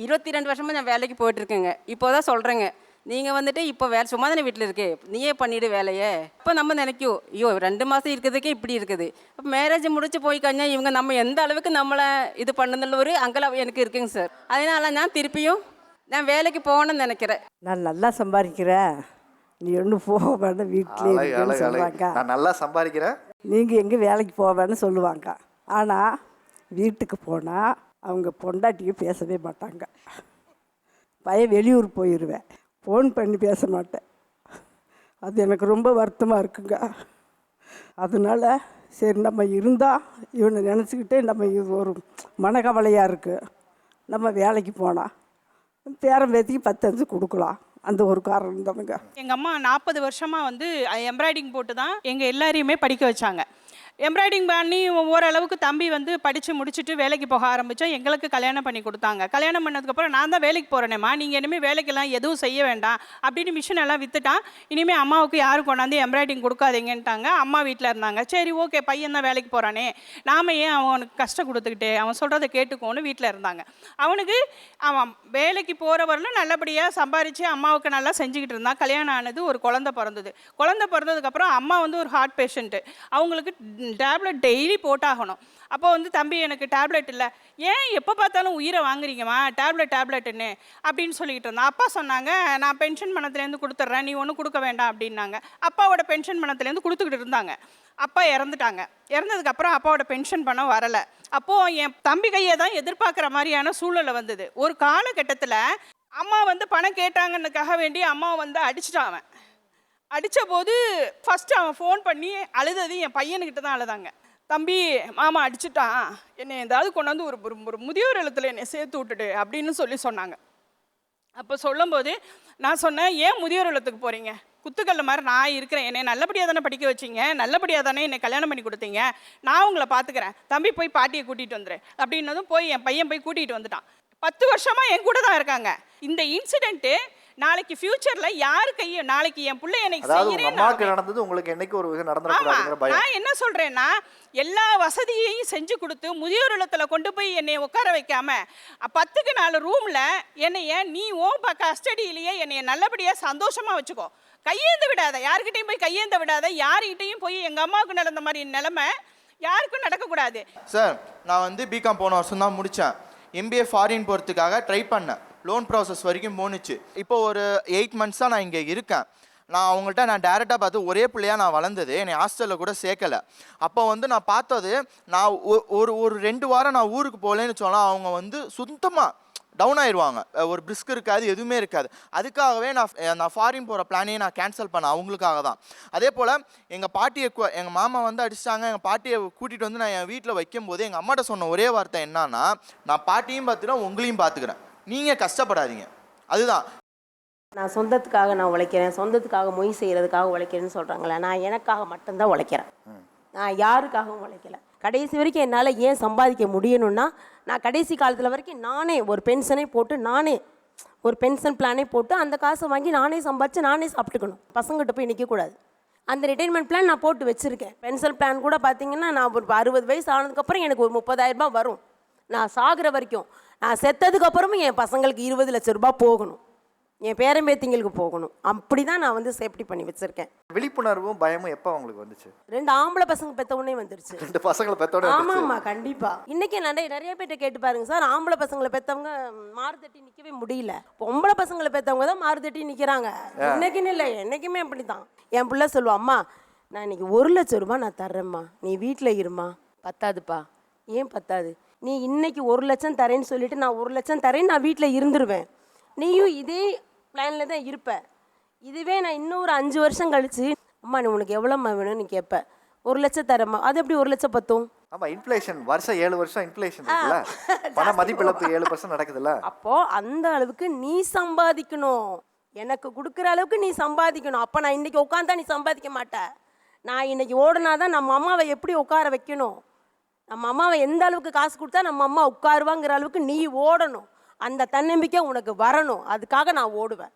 22 வருஷமாக நான் வேலைக்கு போயிட்டுருக்கேங்க. இப்போ தான் சொல்கிறேங்க, நீங்கள் வந்துட்டு இப்போ வேலை சும்மா தானே வீட்டில் இருக்கு, நீயே பண்ணிவிடு வேலையை. இப்போ நம்ம நினைக்கும், ஐயோ 2 மாதம் இருக்கிறதுக்கே இப்படி இருக்குது. இப்போ மேரேஜ் முடிச்சு போய் கழிஞ்சா இவங்க நம்ம எந்த அளவுக்கு நம்மளை இது பண்ணுதில்ல ஒரு அங்கெல்லாம் எனக்கு இருக்குங்க சார். அதனால நான் திருப்பியும் நான் வேலைக்கு போகணும்னு நினைக்கிறேன். நான் நல்லா சம்பாதிக்கிறேன், நீ ஒன்றும் போக வேண்டாம் வீட்டிலே சொல்லுவாங்க. நான் நல்லா சம்பாதிக்கிறேன், நீங்கள் எங்கே வேலைக்கு போவேன்னு சொல்லுவாங்க. ஆனால் வீட்டுக்கு போனால் அவங்க பொண்டாட்டியும் பேசவே மாட்டாங்க. பையன் வெளியூர் போயிடுவேன், ஃபோன் பண்ணி பேச மாட்டேன். அது எனக்கு ரொம்ப வருத்தமாக இருக்குங்க. அதனால் சரி நம்ம இருந்தால் இவனை நினச்சிக்கிட்டே நம்ம இது ஒரு மனக்கவலையாக இருக்குது. நம்ம வேலைக்கு போனால் பேரம் பேத்திக்கு 10 கொடுக்கலாம், அந்த ஒரு காரணம் தானுங்க. எங்கள் அம்மா 40 வருஷமாக வந்து எம்ப்ராய்டிங் போட்டு தான் எங்கள் எல்லாரையுமே படிக்க வச்சாங்க. எம்ப்ராய்டிங் பண்ணி ஓரளவுக்கு தம்பி வந்து படித்து முடிச்சுட்டு வேலைக்கு போக ஆரம்பித்தோம். எங்களுக்கு கல்யாணம் பண்ணி கொடுத்தாங்க. கல்யாணம் பண்ணதுக்கப்புறம் நான் தான் வேலைக்கு போகிறேனேம்மா, நீங்கள் இனிமேல் வேலைக்கெல்லாம் எதுவும் செய்ய வேண்டாம் அப்படின்னு மிஷின் எல்லாம் விற்றுட்டான். இனிமேல் அம்மாவுக்கு யாரும் கொண்டாந்து எம்ப்ராய்டிங் கொடுக்காதீங்கன்ட்டாங்க. அம்மா வீட்டில் இருந்தாங்க. சரி ஓகே, பையன் தான் வேலைக்கு போகிறானே, நாம் ஏன் அவனுக்கு கஷ்டம் கொடுத்துக்கிட்டு, அவன் சொல்கிறத கேட்டுக்கோன்னு வீட்டில் இருந்தாங்க. அவனுக்கு அவன் வேலைக்கு போகிறவரில் நல்லபடியாக சம்பாரித்து அம்மாவுக்கு நல்லா செஞ்சுக்கிட்டு இருந்தான். கல்யாணம் ஆனது, ஒரு குழந்தை பிறந்தது. குழந்தை பிறந்ததுக்கப்புறம் அம்மா வந்து ஒரு ஹார்ட் பேஷண்ட்டு, அவங்களுக்கு டேப்லெட் டெய்லி போட்டாகணும். அப்போ வந்து தம்பி எனக்கு டேப்லெட் இல்லை, ஏன் எப்போ பார்த்தாலும் உயிரை வாங்குறீங்கம்மா டேப்லெட்டுன்னு அப்படின்னு சொல்லிக்கிட்டு இருந்தான். அப்பா சொன்னாங்க, நான் பென்ஷன் பணத்துலேருந்து கொடுத்துட்றேன், நீ ஒன்றும் கொடுக்க வேண்டாம் அப்படின்னாங்க. அப்பாவோட பென்ஷன் பணத்துலேருந்து கொடுத்துக்கிட்டு இருந்தாங்க. அப்பா இறந்துட்டாங்க. இறந்ததுக்கப்புறம் அப்பாவோட பென்ஷன் பணம் வரலை. அப்போது என் தம்பி கையை தான் எதிர்பார்க்குற மாதிரியான சூழ்நிலை வந்தது. ஒரு காலகட்டத்தில் அம்மா வந்து பணம் கேட்டாங்கன்னுக்காக வேண்டி அம்மாவை வந்து அடிச்சிட்டான். அவன் அடித்த போது ஃபஸ்ட்டு அவன் ஃபோன் பண்ணி அழுதது என் பையனுக்கிட்ட தான் அழுதாங்க. தம்பி மாமா அடிச்சுட்டான், என்னை ஏதாவது கொண்டாந்து ஒரு முதியோர் இல்லத்தில் என்னை சேர்த்து விட்டுடு அப்படின்னு சொன்னாங்க. அப்போ சொல்லும்போது நான் சொன்னேன், ஏன் முதியோர் இல்லத்துக்கு போகிறீங்க, குத்துக்கல்ல மாதிரி நான் இருக்கிறேன், என்னை நல்லபடியாக தானே படிக்க வச்சிங்க, நல்லபடியாக தானே என்னை கல்யாணம் பண்ணி கொடுத்தீங்க, நான் உங்களை பார்த்துக்கிறேன், தம்பி போய் பாட்டியை கூட்டிகிட்டு வந்துடு அப்படின்னதும் போய் என் பையன் போய் கூட்டிகிட்டு வந்துட்டான். 10 வருஷமாக என் கூட தான் இருக்காங்க. இந்த இன்சிடென்ட்டு நாளைக்கு ஃபியூச்சரில் யாரு கையை, நாளைக்கு என் பிள்ளை எனக்கு அம்மாவுக்கு நடந்தது உங்களுக்கு என்னைக்கு ஒரு விஷயம் நடந்துடக்கூடாதுங்கிற பயம். நான் என்ன சொல்கிறேன்னா, எல்லா வசதியையும் செஞ்சு கொடுத்து முதியோர் இல்லத்தில் கொண்டு போய் என்னை உட்கார வைக்காம 10க்கு 4 ரூமில் என்னைய நீ கஸ்டடியிலேயே என்னைய நல்லபடியாக சந்தோஷமாக வச்சுக்கோ, கையேந்த விடாத, யாருக்கிட்டையும் போய் கையேந்த விடாத, யாருக்கிட்டையும் போய் எங்கள் அம்மாவுக்கு நடந்த மாதிரி நிலைமை யாருக்கும் நடக்கக்கூடாது. சார் நான் வந்து பிகாம் போன வருஷம் தான் முடித்தேன். MBA ஃபாரின் போகிறதுக்காக ட்ரை பண்ணேன். லோன் ப்ராசஸ் வரைக்கும் போணுச்சு. இப்போ ஒரு 8 மந்த்ஸாக நான் இங்கே இருக்கேன். நான் அவங்கள்ட்ட நான் டேரெக்டாக பார்த்து, ஒரே பிள்ளையாக நான் வளர்ந்தது, என்னை ஹாஸ்டலில் கூட சேர்க்கலை. அப்போ வந்து நான் பார்த்தது, நான் ஒரு 2 வாரம் நான் ஊருக்கு போகலன்னு சொன்னால் அவங்க வந்து சுத்தமாக டவுன் ஆயிடுவாங்க. ஒரு பிரிஸ்க் இருக்காது, எதுவுமே இருக்காது. அதுக்காகவே நான் ஃபாரின் போகிற பிளானையே நான் கேன்சல் பண்ணேன், அவங்களுக்காக தான். அதே போல் எங்கள் பாட்டியை எங்கள் மாமா வந்து அடிச்சிட்டாங்க. எங்கள் பாட்டியை கூட்டிகிட்டு வந்து நான் என் வீட்டில் வைக்கும்போது எங்கள் அம்மாட்ட சொன்ன ஒரே வார்த்தை என்னன்னா, நான் பாட்டியும் பார்த்துக்கிறேன், உங்களையும் பார்த்துக்கிறேன், நீங்கள் கஷ்டப்படாதீங்க. அதுதான். நான் சொந்தத்துக்காக நான் உழைக்கிறேன், சொந்தத்துக்காக மொய் செய்கிறதுக்காக உழைக்கிறேன்னு சொல்கிறாங்களே, நான் எனக்காக மட்டும்தான் உழைக்கிறேன், நான் யாருக்காகவும் உழைக்கலை. கடைசி வரைக்கும் என்னால் ஏன் சம்பாதிக்க முடியணும்னா, நான் கடைசி காலத்தில் வரைக்கும் நானே ஒரு பென்ஷனே போட்டு, நானே ஒரு பென்ஷன் பிளானே போட்டு அந்த காசை வாங்கி நானே சம்பாதிச்சு நானே சாப்பிட்டுக்கணும். பசங்கிட்ட போய் நிற்கக்கூடாது. அந்த ரிட்டைர்மெண்ட் பிளான் நான் போட்டு வச்சுருக்கேன். பென்ஷன் பிளான் கூட பார்த்தீங்கன்னா, நான் ஒரு 60 வயசு ஆனதுக்கப்புறம் எனக்கு ஒரு 30,000 ரூபாய் வரும். நான் சாகிற வரைக்கும், நான் செத்ததுக்கப்புறமும் என் பசங்களுக்கு 20 லட்சம் ரூபாய் போகணும், என் பேரம்பேத்திங்களுக்கு போகணும். அப்படி தான் நான் வந்து சேஃப்டி பண்ணி வச்சுருக்கேன். விழிப்புணர்வும் பயமும் எப்போ உங்களுக்கு வந்துச்சு? 2 ஆம்பளை பசங்க பெற்ற உடனே வந்துருச்சு. 2 பசங்களை பெற்ற உடனே? ஆமாம்மா, கண்டிப்பாக. இன்றைக்கி நிறைய பேர்ட்ட கேட்டு பாருங்க சார், ஆம்பளை பசங்களை பெற்றவங்க மாறுதட்டி நிற்கவே முடியல, பொம்பளை பசங்களை பெற்றவங்க தான் மாறுதட்டி நிற்கிறாங்க. இன்னைக்குன்னு இல்லை, என்றைக்குமே அப்படி தான். என் பிள்ளை சொல்லுவான், அம்மா நான் இன்றைக்கி 1 லட்சம் ரூபாய் நான் தர்றேம்மா, நீ வீட்டில் இருமா. பத்தாதுப்பா. ஏன் பத்தாது? நீ இன்னைக்கு 1 லட்சம் தரேன்னு சொல்லிட்டு நான் 1 லட்சம் தரேன்னு நான் வீட்டில் இருந்துருவேன், நீயும் இதே பிளானில் தான் இருப்ப. இதுவே நான் இன்னும் ஒரு 5 வருஷம் கழிச்சு, அம்மா நீ உனக்கு எவ்வளோம்மா வேணும்னு கேட்பேன், 1 லட்சம் தரேம்மா. அது எப்படி 1 லட்சம் பத்தும்? ஆமாம், இன்ஃப்ளேஷன் வருஷம் 7 வருஷம் இன்ஃப்ளேஷன் இருக்குல்ல, பண மதிப்பிழப்பு 7% நடக்குதுல்ல. அப்போது அந்த அளவுக்கு நீ சம்பாதிக்கணும், எனக்கு கொடுக்குற அளவுக்கு நீ சம்பாதிக்கணும். அப்போ நான் இன்றைக்கி உட்காந்தா நீ சம்பாதிக்க மாட்டேன். நான் இன்றைக்கி ஓடினா தான் நம்ம அம்மாவை எப்படி உட்கார வைக்கணும், நம்ம அம்மாவை எந்த அளவுக்கு காசு கொடுத்தா நம்ம அம்மா உட்காருவாங்கிற அளவுக்கு நீ ஓடணும். அந்த தன்னம்பிக்கை உனக்கு வரணும். அதுக்காக நான் ஓடுவேன்.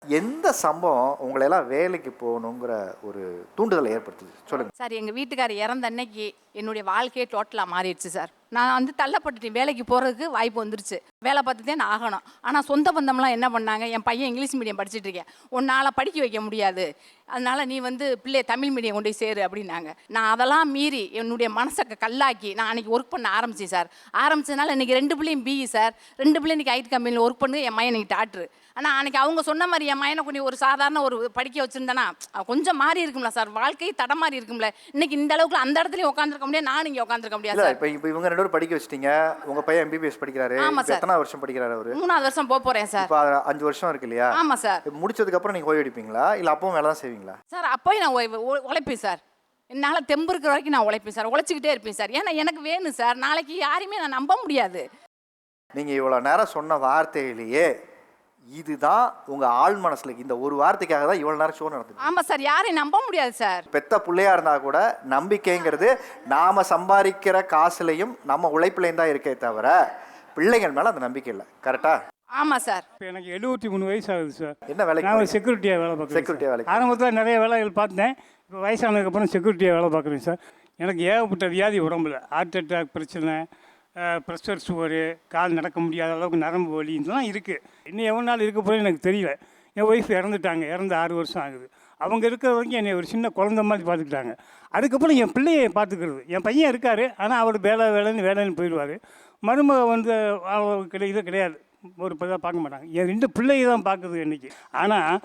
எந்த சம்பவம் உங்களையெல்லாம் வேலைக்கு போகணுங்கிற ஒரு தூண்டுதலை ஏற்படுத்துது சொல்லுங்க. சார் எங்கள் வீட்டுக்காரர் இறந்த அன்னைக்கு என்னுடைய வாழ்க்கையே டோட்டலாக மாறிடுச்சு சார். நான் வந்து தள்ளப்பட்டுட்டேன். வேலைக்கு போகிறதுக்கு வாய்ப்பு வந்துருச்சு. வேலை பார்த்துட்டே நான் ஆகணும். ஆனால் சொந்த பந்தம்லாம் என்ன பண்ணாங்க, என் பையன் இங்கிலீஷ் மீடியம் படிச்சுட்டு இருக்கேன், உன்னால் படிக்க வைக்க முடியாது, அதனால் நீ வந்து பிள்ளைய தமிழ் மீடியம் கொண்டு போய் சேரு அப்படின்னாங்க. நான் அதெல்லாம் மீறி என்னுடைய மனசை கல்லாக்கி நான் அன்றைக்கி ஒர்க் பண்ண ஆரம்பித்தேன் சார். ஆரம்பித்ததுனால இன்றைக்கி 2 பிள்ளையும் பிஇ சார், 2 பிள்ளை இன்றைக்கி ஐடி கம்பெனியில் ஒர்க் பண்ணு. என் மையன் இன்றைக்கி டாக்டர். ஆனால் அன்றைக்கி அவங்க சொன்ன மாதிரி என் மையனை கொஞ்சம் ஒரு சாதாரண ஒரு படிக்க வச்சுருந்தேன்னா கொஞ்சம் மாறி இருக்கும்ல சார், வாழ்க்கை தடம் மாறி இருக்கும்ல. இன்றைக்கி இந்த அளவுக்கு அந்த இடத்துலையும் உட்காந்துருக்க முடியாது, நான் இங்கே உட்காந்துருக்க முடியாது சார். இப்போ இவங்க 2 பேரும் படிக்க வச்சிட்டீங்க. உங்க பையன் எம்பிபிஎஸ் படிக்கிறாரு. எத்தனை வருஷம் படிக்கிறாரு அவரு? 3ஆவது வருஷம் போறேன் சார். இப்போ 5 வருஷம் இருக்கு இல்லையா? ஆமாம் சார். முடிச்சதுக்கு அப்புறம் நீங்க ஓய்வு எடுப்பீங்களா இல்ல அப்பவும் வேலை தான் செய்வீங்களா? சார் அப்போயும் நான் உழைப்பேன் சார். என்னால் தெம்பு இருக்கிற வரைக்கும் நான் உழைப்பேன் சார், உழைச்சிக்கிட்டே இருப்பேன் சார். ஏன்னா எனக்கு வேணும் சார், நாளைக்கு யாரையுமே நான் நம்ப முடியாது. நீங்க இவ்வளவு நேரம் சொன்ன வார்த்தையிலேயே இதுதான் உங்க ஆள் மனசுல இந்த ஒரு வார்த்தைக்காக தான் இவ்வளவு நேரம் ஷோ நடந்துச்சு. ஆமா சார், யாரையும் நம்ப முடியாது சார். பெத்த பிள்ளையா இருந்தா கூட நம்பிக்கைங்கிறது நாம சம்பாதிக்கிற காசுலையும் நம்ம உழைப்புலையும் தான் இருக்கே தவிர பிள்ளைகள் மேல அந்த நம்பிக்கை இல்லை. கரெக்டா? ஆமா சார். இப்போ எனக்கு 73 வயசு ஆகுது சார். என்ன வேலைக்கு? நான் செக்யூரிட்டியாக வேலை பார்க்குறேன். செக்யூரிட்டியாக வேலை. ஆரம்பத்தில் நிறைய வேலைகள் பார்த்தேன். இப்போ வயசானதுக்கப்புறம் செக்யூரிட்டியாக வேலை பார்க்குறேன் சார். எனக்கு ஏகப்பட்ட வியாதி உடம்புல, ஹார்ட் அட்டாக் பிரச்சனை, ப்ரெஷர் சுகரு, கால் நடக்க முடியாத அளவுக்கு நரம்பு வலி இதெல்லாம் இருக்குது. இன்னும் எவ்வளோ நாள் இருக்க போகிறேன்னு எனக்கு தெரியல. என் ஒய்ஃப் இறந்துட்டாங்க, இறந்து 6 வருஷம் ஆகுது. அவங்க இருக்கிற வரைக்கும் என்னை ஒரு சின்ன குழந்த மாதிரி பார்த்துக்கிட்டாங்க. அதுக்கப்புறம் என் பிள்ளையை பார்த்துக்கிறது. என் பையன் இருக்கார், ஆனால் அவர் வேலைன்னு போயிடுவார். மருமக வந்து இது கிடையாது, ஒரு பதாக பார்க்க மாட்டாங்க. என் 2 பிள்ளையை தான் பார்க்குது இன்றைக்கி. ஆனால்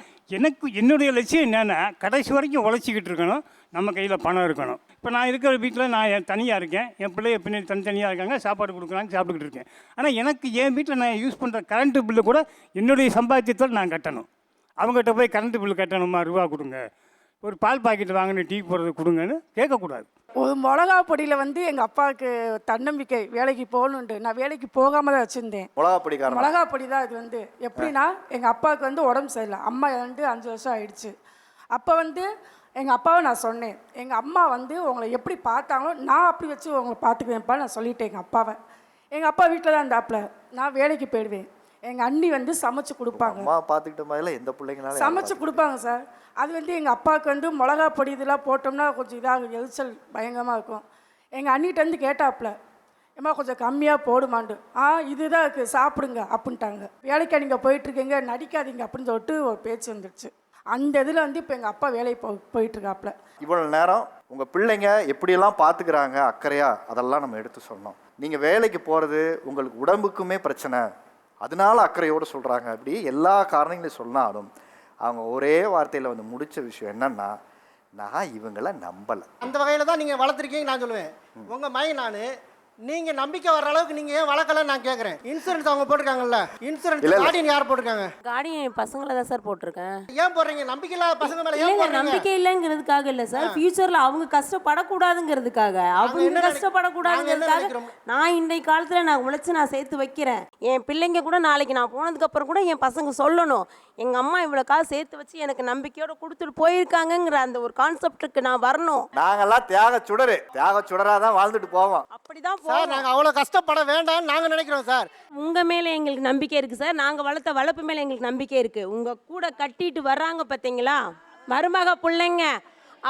என்னுடைய லட்சியம் என்னென்னா கடைசி வரைக்கும் உழைச்சிக்கிட்டு இருக்கணும், நம்ம கையில் பணம் இருக்கணும். இப்போ நான் இருக்கிற வீட்டில் நான் தனியாக இருக்கேன், என் பிள்ளைய பின்னாடி தனித்தனியாக இருக்காங்க, சாப்பாடு கொடுக்குறாங்க, சாப்பிட்டுக்கிட்டு இருக்கேன். ஆனால் எனக்கு என் வீட்டில் நான் யூஸ் பண்ணுற கரண்ட்டு பில்லு கூட என்னுடைய சம்பாத்தியத்தோடு நான் கட்டணும். அவங்ககிட்ட போய் கரண்ட்டு பில்லு கட்டணுமா, ரூபா கொடுங்க, ஒரு பால் பாக்கெட் வாங்கினு டீ போடுறது கொடுங்கன்னு கேட்கக்கூடாது. ஒரு மிளகா பொடியில் வந்து எங்கள் அப்பாவுக்கு தன்னம்பிக்கை, வேலைக்கு போகணுன்ட்டு நான் வேலைக்கு போகாமல் தான் வச்சுருந்தேன். மிளகா பொடி தான் இது வந்து எப்படின்னா, எங்கள் அப்பாவுக்கு வந்து உடம்பு சரியில்லை, அம்மா இறந்து 5 வருஷம் ஆயிடுச்சு. அப்போ வந்து எங்கள் அப்பாவை நான் சொன்னேன், எங்கள் அம்மா வந்து உங்களை எப்படி பார்த்தாங்களோ நான் அப்படி வச்சு உங்களை பார்த்துக்குவேன்ப்பா நான் சொல்லிட்டேன் எங்கள் அப்பாவை. எங்கள் அப்பா வீட்டில் தான் இருந்தாப்புல, நான் வேலைக்கு போயிடுவேன். எங்கள் அண்ணி வந்து சமைச்சு கொடுப்பாங்க. அம்மா பார்த்துக்கிட்ட மாதிரிலாம் எந்த பிள்ளைங்கனாலும் சமைச்சு கொடுப்பாங்க சார். அது வந்து எங்கள் அப்பாவுக்கு வந்து மிளகா பொடி இதெல்லாம் போட்டோம்னா கொஞ்சம் இதாக எரிச்சல் பயங்கரமாக இருக்கும். எங்கள் அண்ணிகிட்ட வந்து கேட்டாப்புல, ஏம்மா கொஞ்சம் கம்மியாக போடுமாண்டு. இதுதான் இருக்குது சாப்பிடுங்க அப்படின்ட்டாங்க. வேலைக்கு நீங்கள் போயிட்டுருக்கீங்க, நடிக்காதீங்க அப்படின்னு சொல்லிட்டு ஒரு பேச்சு வந்துடுச்சு. அந்த இதில் வந்து இப்போ எங்கள் அப்பா வேலைக்கு போயிட்டுருக்காப்புல. இவ்வளோ நேரம் உங்கள் பிள்ளைங்க எப்படியெல்லாம் பார்த்துக்கிறாங்க அக்கறையா, அதெல்லாம் நம்ம எடுத்து சொன்னோம். நீங்கள் வேலைக்கு போகிறது உங்களுக்கு உடம்புக்குமே பிரச்சனை, அதனால அக்கறையோடு சொல்கிறாங்க. அப்படி எல்லா காரணங்களையும் சொன்னாலும் அவங்க ஒரே வார்த்தையில் வந்து முடித்த விஷயம் என்னன்னா, நான் இவங்களை நம்பலை. அந்த வகையில் தான் நீங்கள் வளர்த்துருக்கீங்க நான் சொல்லுவேன். உங்கள் மைண்ட் நான் நீங்கள் நம்பிக்கை வர அளவுக்கு நீங்கள் ஏன் வளர்க்கலன்னு நான் கேட்குறேன். இன்சூரன்ஸ் அவங்க போட்டிருக்காங்கல்ல, இன்சூரன்ஸ் கார்டியன் யார் போட்டிருக்காங்க? கார்டியன் என் பசங்களை தான் சார் போட்டிருக்கேன். ஏன் போடுறீங்க? நம்பிக்கை இல்லாத பசங்க மேலே ஏன் போடுறீங்க? நம்பிக்கை இல்லைங்கிறதுக்காக இல்லை சார், ஃபியூச்சரில் அவங்க கஷ்டப்படக்கூடாதுங்கிறதுக்காக, அவங்க கஷ்டப்படக்கூடாதுங்கிறதுக்காக நான் இன்றைய காலத்தில் நான் உழைச்சி நான் சேர்த்து வைக்கிறேன். என் பிள்ளைங்க கூட நாளைக்கு நான் போனதுக்கப்புறம் கூட என் பசங்க சொல்லணும், எங்கள் அம்மா இவ்வளோ காசு சேர்த்து வச்சு எனக்கு நம்பிக்கையோடு கொடுத்துட்டு போயிருக்காங்கங்கிற அந்த ஒரு கான்செப்டுக்கு நான் வரணும். நாங்கெல்லாம் தியாக சுடராக தான் வாழ்ந்துட்டு போவோம். அப்படிதான் சார், நாங்கள் அவ்வளோ கஷ்டப்பட வேண்டாம்னு நாங்கள் நினைக்கிறோம் சார். உங்கள் மேலே எங்களுக்கு நம்பிக்கை இருக்குது சார், நாங்கள் வளர்த்த வளர்ப்பு மேலே எங்களுக்கு நம்பிக்கை இருக்குது. உங்கள் கூட கட்டிட்டு வர்றாங்க பார்த்தீங்களா மருமக பிள்ளைங்க,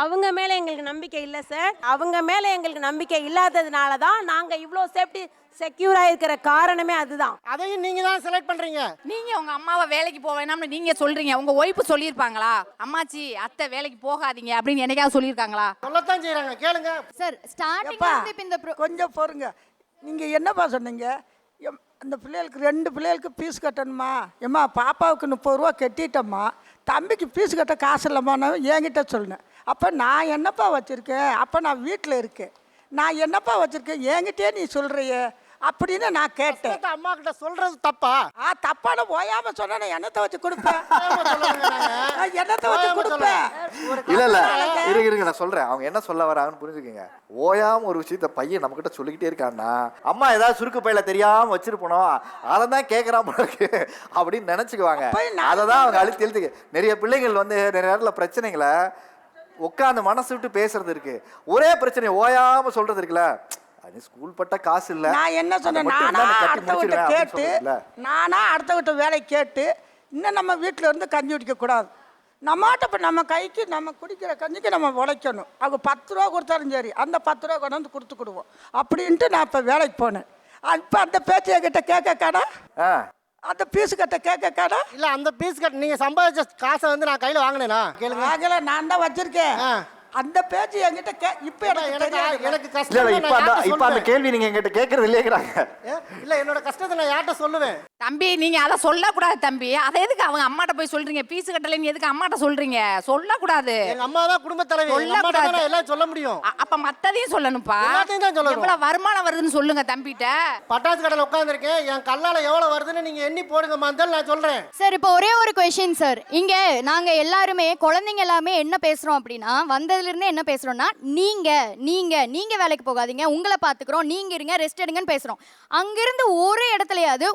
அவங்க மேலே எங்களுக்கு நம்பிக்கை இல்லை சார். அவங்க மேலே எங்களுக்கு நம்பிக்கை இல்லாததுனால தான் நாங்கள் இவ்வளோ சேஃப்டி செக்யூராக இருக்கிற காரணமே அதுதான். அதையும் நீங்கள் தான் செலக்ட் பண்ணுறீங்க. நீங்கள் உங்கள் அம்மாவை வேலைக்கு போக வேணாம்னு நீங்கள் சொல்கிறீங்க. உங்கள் ஒய்ஃபு சொல்லியிருப்பாங்களா, அம்மாச்சி அத்தை வேலைக்கு போகாதீங்க அப்படின்னு என்னைக்காவது சொல்லியிருக்காங்களா? சொல்லத்தான் செய்கிறாங்க, கேளுங்க சார். ஸ்டார்டிங் கொஞ்சம் பொறுங்க. நீங்கள் என்னப்பா சொன்னீங்க? அந்த பிள்ளைகளுக்கு 2 பிள்ளைகளுக்கு ஃபீஸ் கட்டணுமா? ஏம்மா பாப்பாவுக்கு 30 ரூபா கட்டிட்டம்மா, தம்பிக்கு ஃபீஸ் கட்ட காசு இல்லைம்மா நான் என்கிட்ட சொன்னேன். அப்போ நான் என்னப்பா வச்சுருக்கேன்? அப்போ நான் வீட்டில் இருக்கேன், நான் என்னப்பா வச்சுருக்கேன் என்கிட்டே நீ சொல்கிறிய அப்படின்னு நான் கேட்டேன். அம்மா கிட்ட சொல்றது தப்பா? தப்பான ஓயாம சொன்னா என்னத்தை வச்சு கொடுப்பேன்? என்னத்தை வச்சு கொடுப்பேன்? இல்ல இருங்க நான் சொல்றேன். அவங்க என்ன சொல்ல வராங்கன்னு புரிஞ்சுக்கங்க. ஓயாம ஒரு விஷயத்த பையன் நம்ம கிட்ட சொல்லிக்கிட்டே இருக்கான்னா, அம்மா ஏதாவது சுருக்கு பையில தெரியாம வச்சிருப்போம், அதை தான் கேட்கறாம இருக்கு அப்படின்னு நினைச்சுக்குவாங்க. அதை தான் அவங்க அழுத்தி எழுத்துக்கு. நிறைய பிள்ளைகள் வந்து நிறைய நேரத்தில் பிரச்சனைகளை உட்காந்து மனசு விட்டு பேசுறது இருக்கு. ஒரே பிரச்சனை ஓயாம சொல்றது இருக்குல்ல, அது ஸ்கூல் பட்ட காசு இல்லை. நான் என்ன சொன்னேன், நானா அடுத்தவங்கிட்ட வேலை கேட்டு இன்னும் நம்ம வீட்டில் இருந்து கஞ்சி குடிக்கக்கூடாது. நம்மகிட்ட இப்போ நம்ம கைக்கு நம்ம குடிக்கிற கஞ்சிக்கு நம்ம உழைக்கணும். அவங்க 10 ரூபா கொடுத்தாலும் சரி, அந்த 10 ரூபா கொண்டு வந்து கொடுத்துக்கிடுவோம் அப்படின்ட்டு நான் இப்போ வேலைக்கு போனேன். இப்போ அந்த பேச்சு என்கிட்ட கேட்க கடை, அந்த பீஸு கட்ட கேட்க கடை இல்லை. அந்த பீஸ் கட்ட நீங்கள் சம்பாதிச்ச காசை வந்து நான் கையில் வாங்கினேனா கேளுங்க. வாங்கல, நான் தான் வச்சிருக்கேன். அந்த பேச்சு என்கிட்ட இப்போ எனக்கு இல்லை கஷ்டம். இப்போ அந்த கேள்வி நீங்கள் எங்கிட்ட கேட்கறது இல்லைங்கிறாங்க. இல்லை, என்னோட கஷ்டத்தை நான் யார்கிட்ட சொல்லுவேன்? தம்பி நீங்க அதை சொல்லக்கூடாது தம்பி. அதை எதுக்கு அவங்க அம்மாட்ட போய் சொல்றீங்க? பீஸ் கட்டலைன்னு எதுக்கு அம்மாட்ட சொல்றீங்க? சொல்லக்கூடாது. எங்க அம்மா தான் குடும்ப தலைவி, எல்லாம் சொல்ல முடியும். அப்ப மத்ததையும் சொல்லணும்ப்பா. எல்லாத்தையும் தான் சொல்லணும். எவ்வளவு வருமானம் வருதுன்னு சொல்லுங்க தம்பிட்ட. பட்டாசு கடையில் உட்காந்துருக்கேன், என் கல்லால எவ்வளவு வருதுன்னு நீங்க எண்ணி போடுங்க மாதிரி நான் சொல்றேன். சார் இப்போ ஒரே ஒரு கொஸ்டின் சார். இங்க நாங்க எல்லாருமே குழந்தைங்க எல்லாமே என்ன பேசுறோம் அப்படின்னா, வந்ததுல இருந்தே என்ன பேசுறோம்னா, நீங்க நீங்க நீங்க வேலைக்கு போகாதீங்க, உங்களை பாத்துக்கிறோம், நீங்க இருங்க, ரெஸ்ட் எடுங்கன்னு பேசுறோம். அங்கிருந்து ஒரு இடத்துலயாவது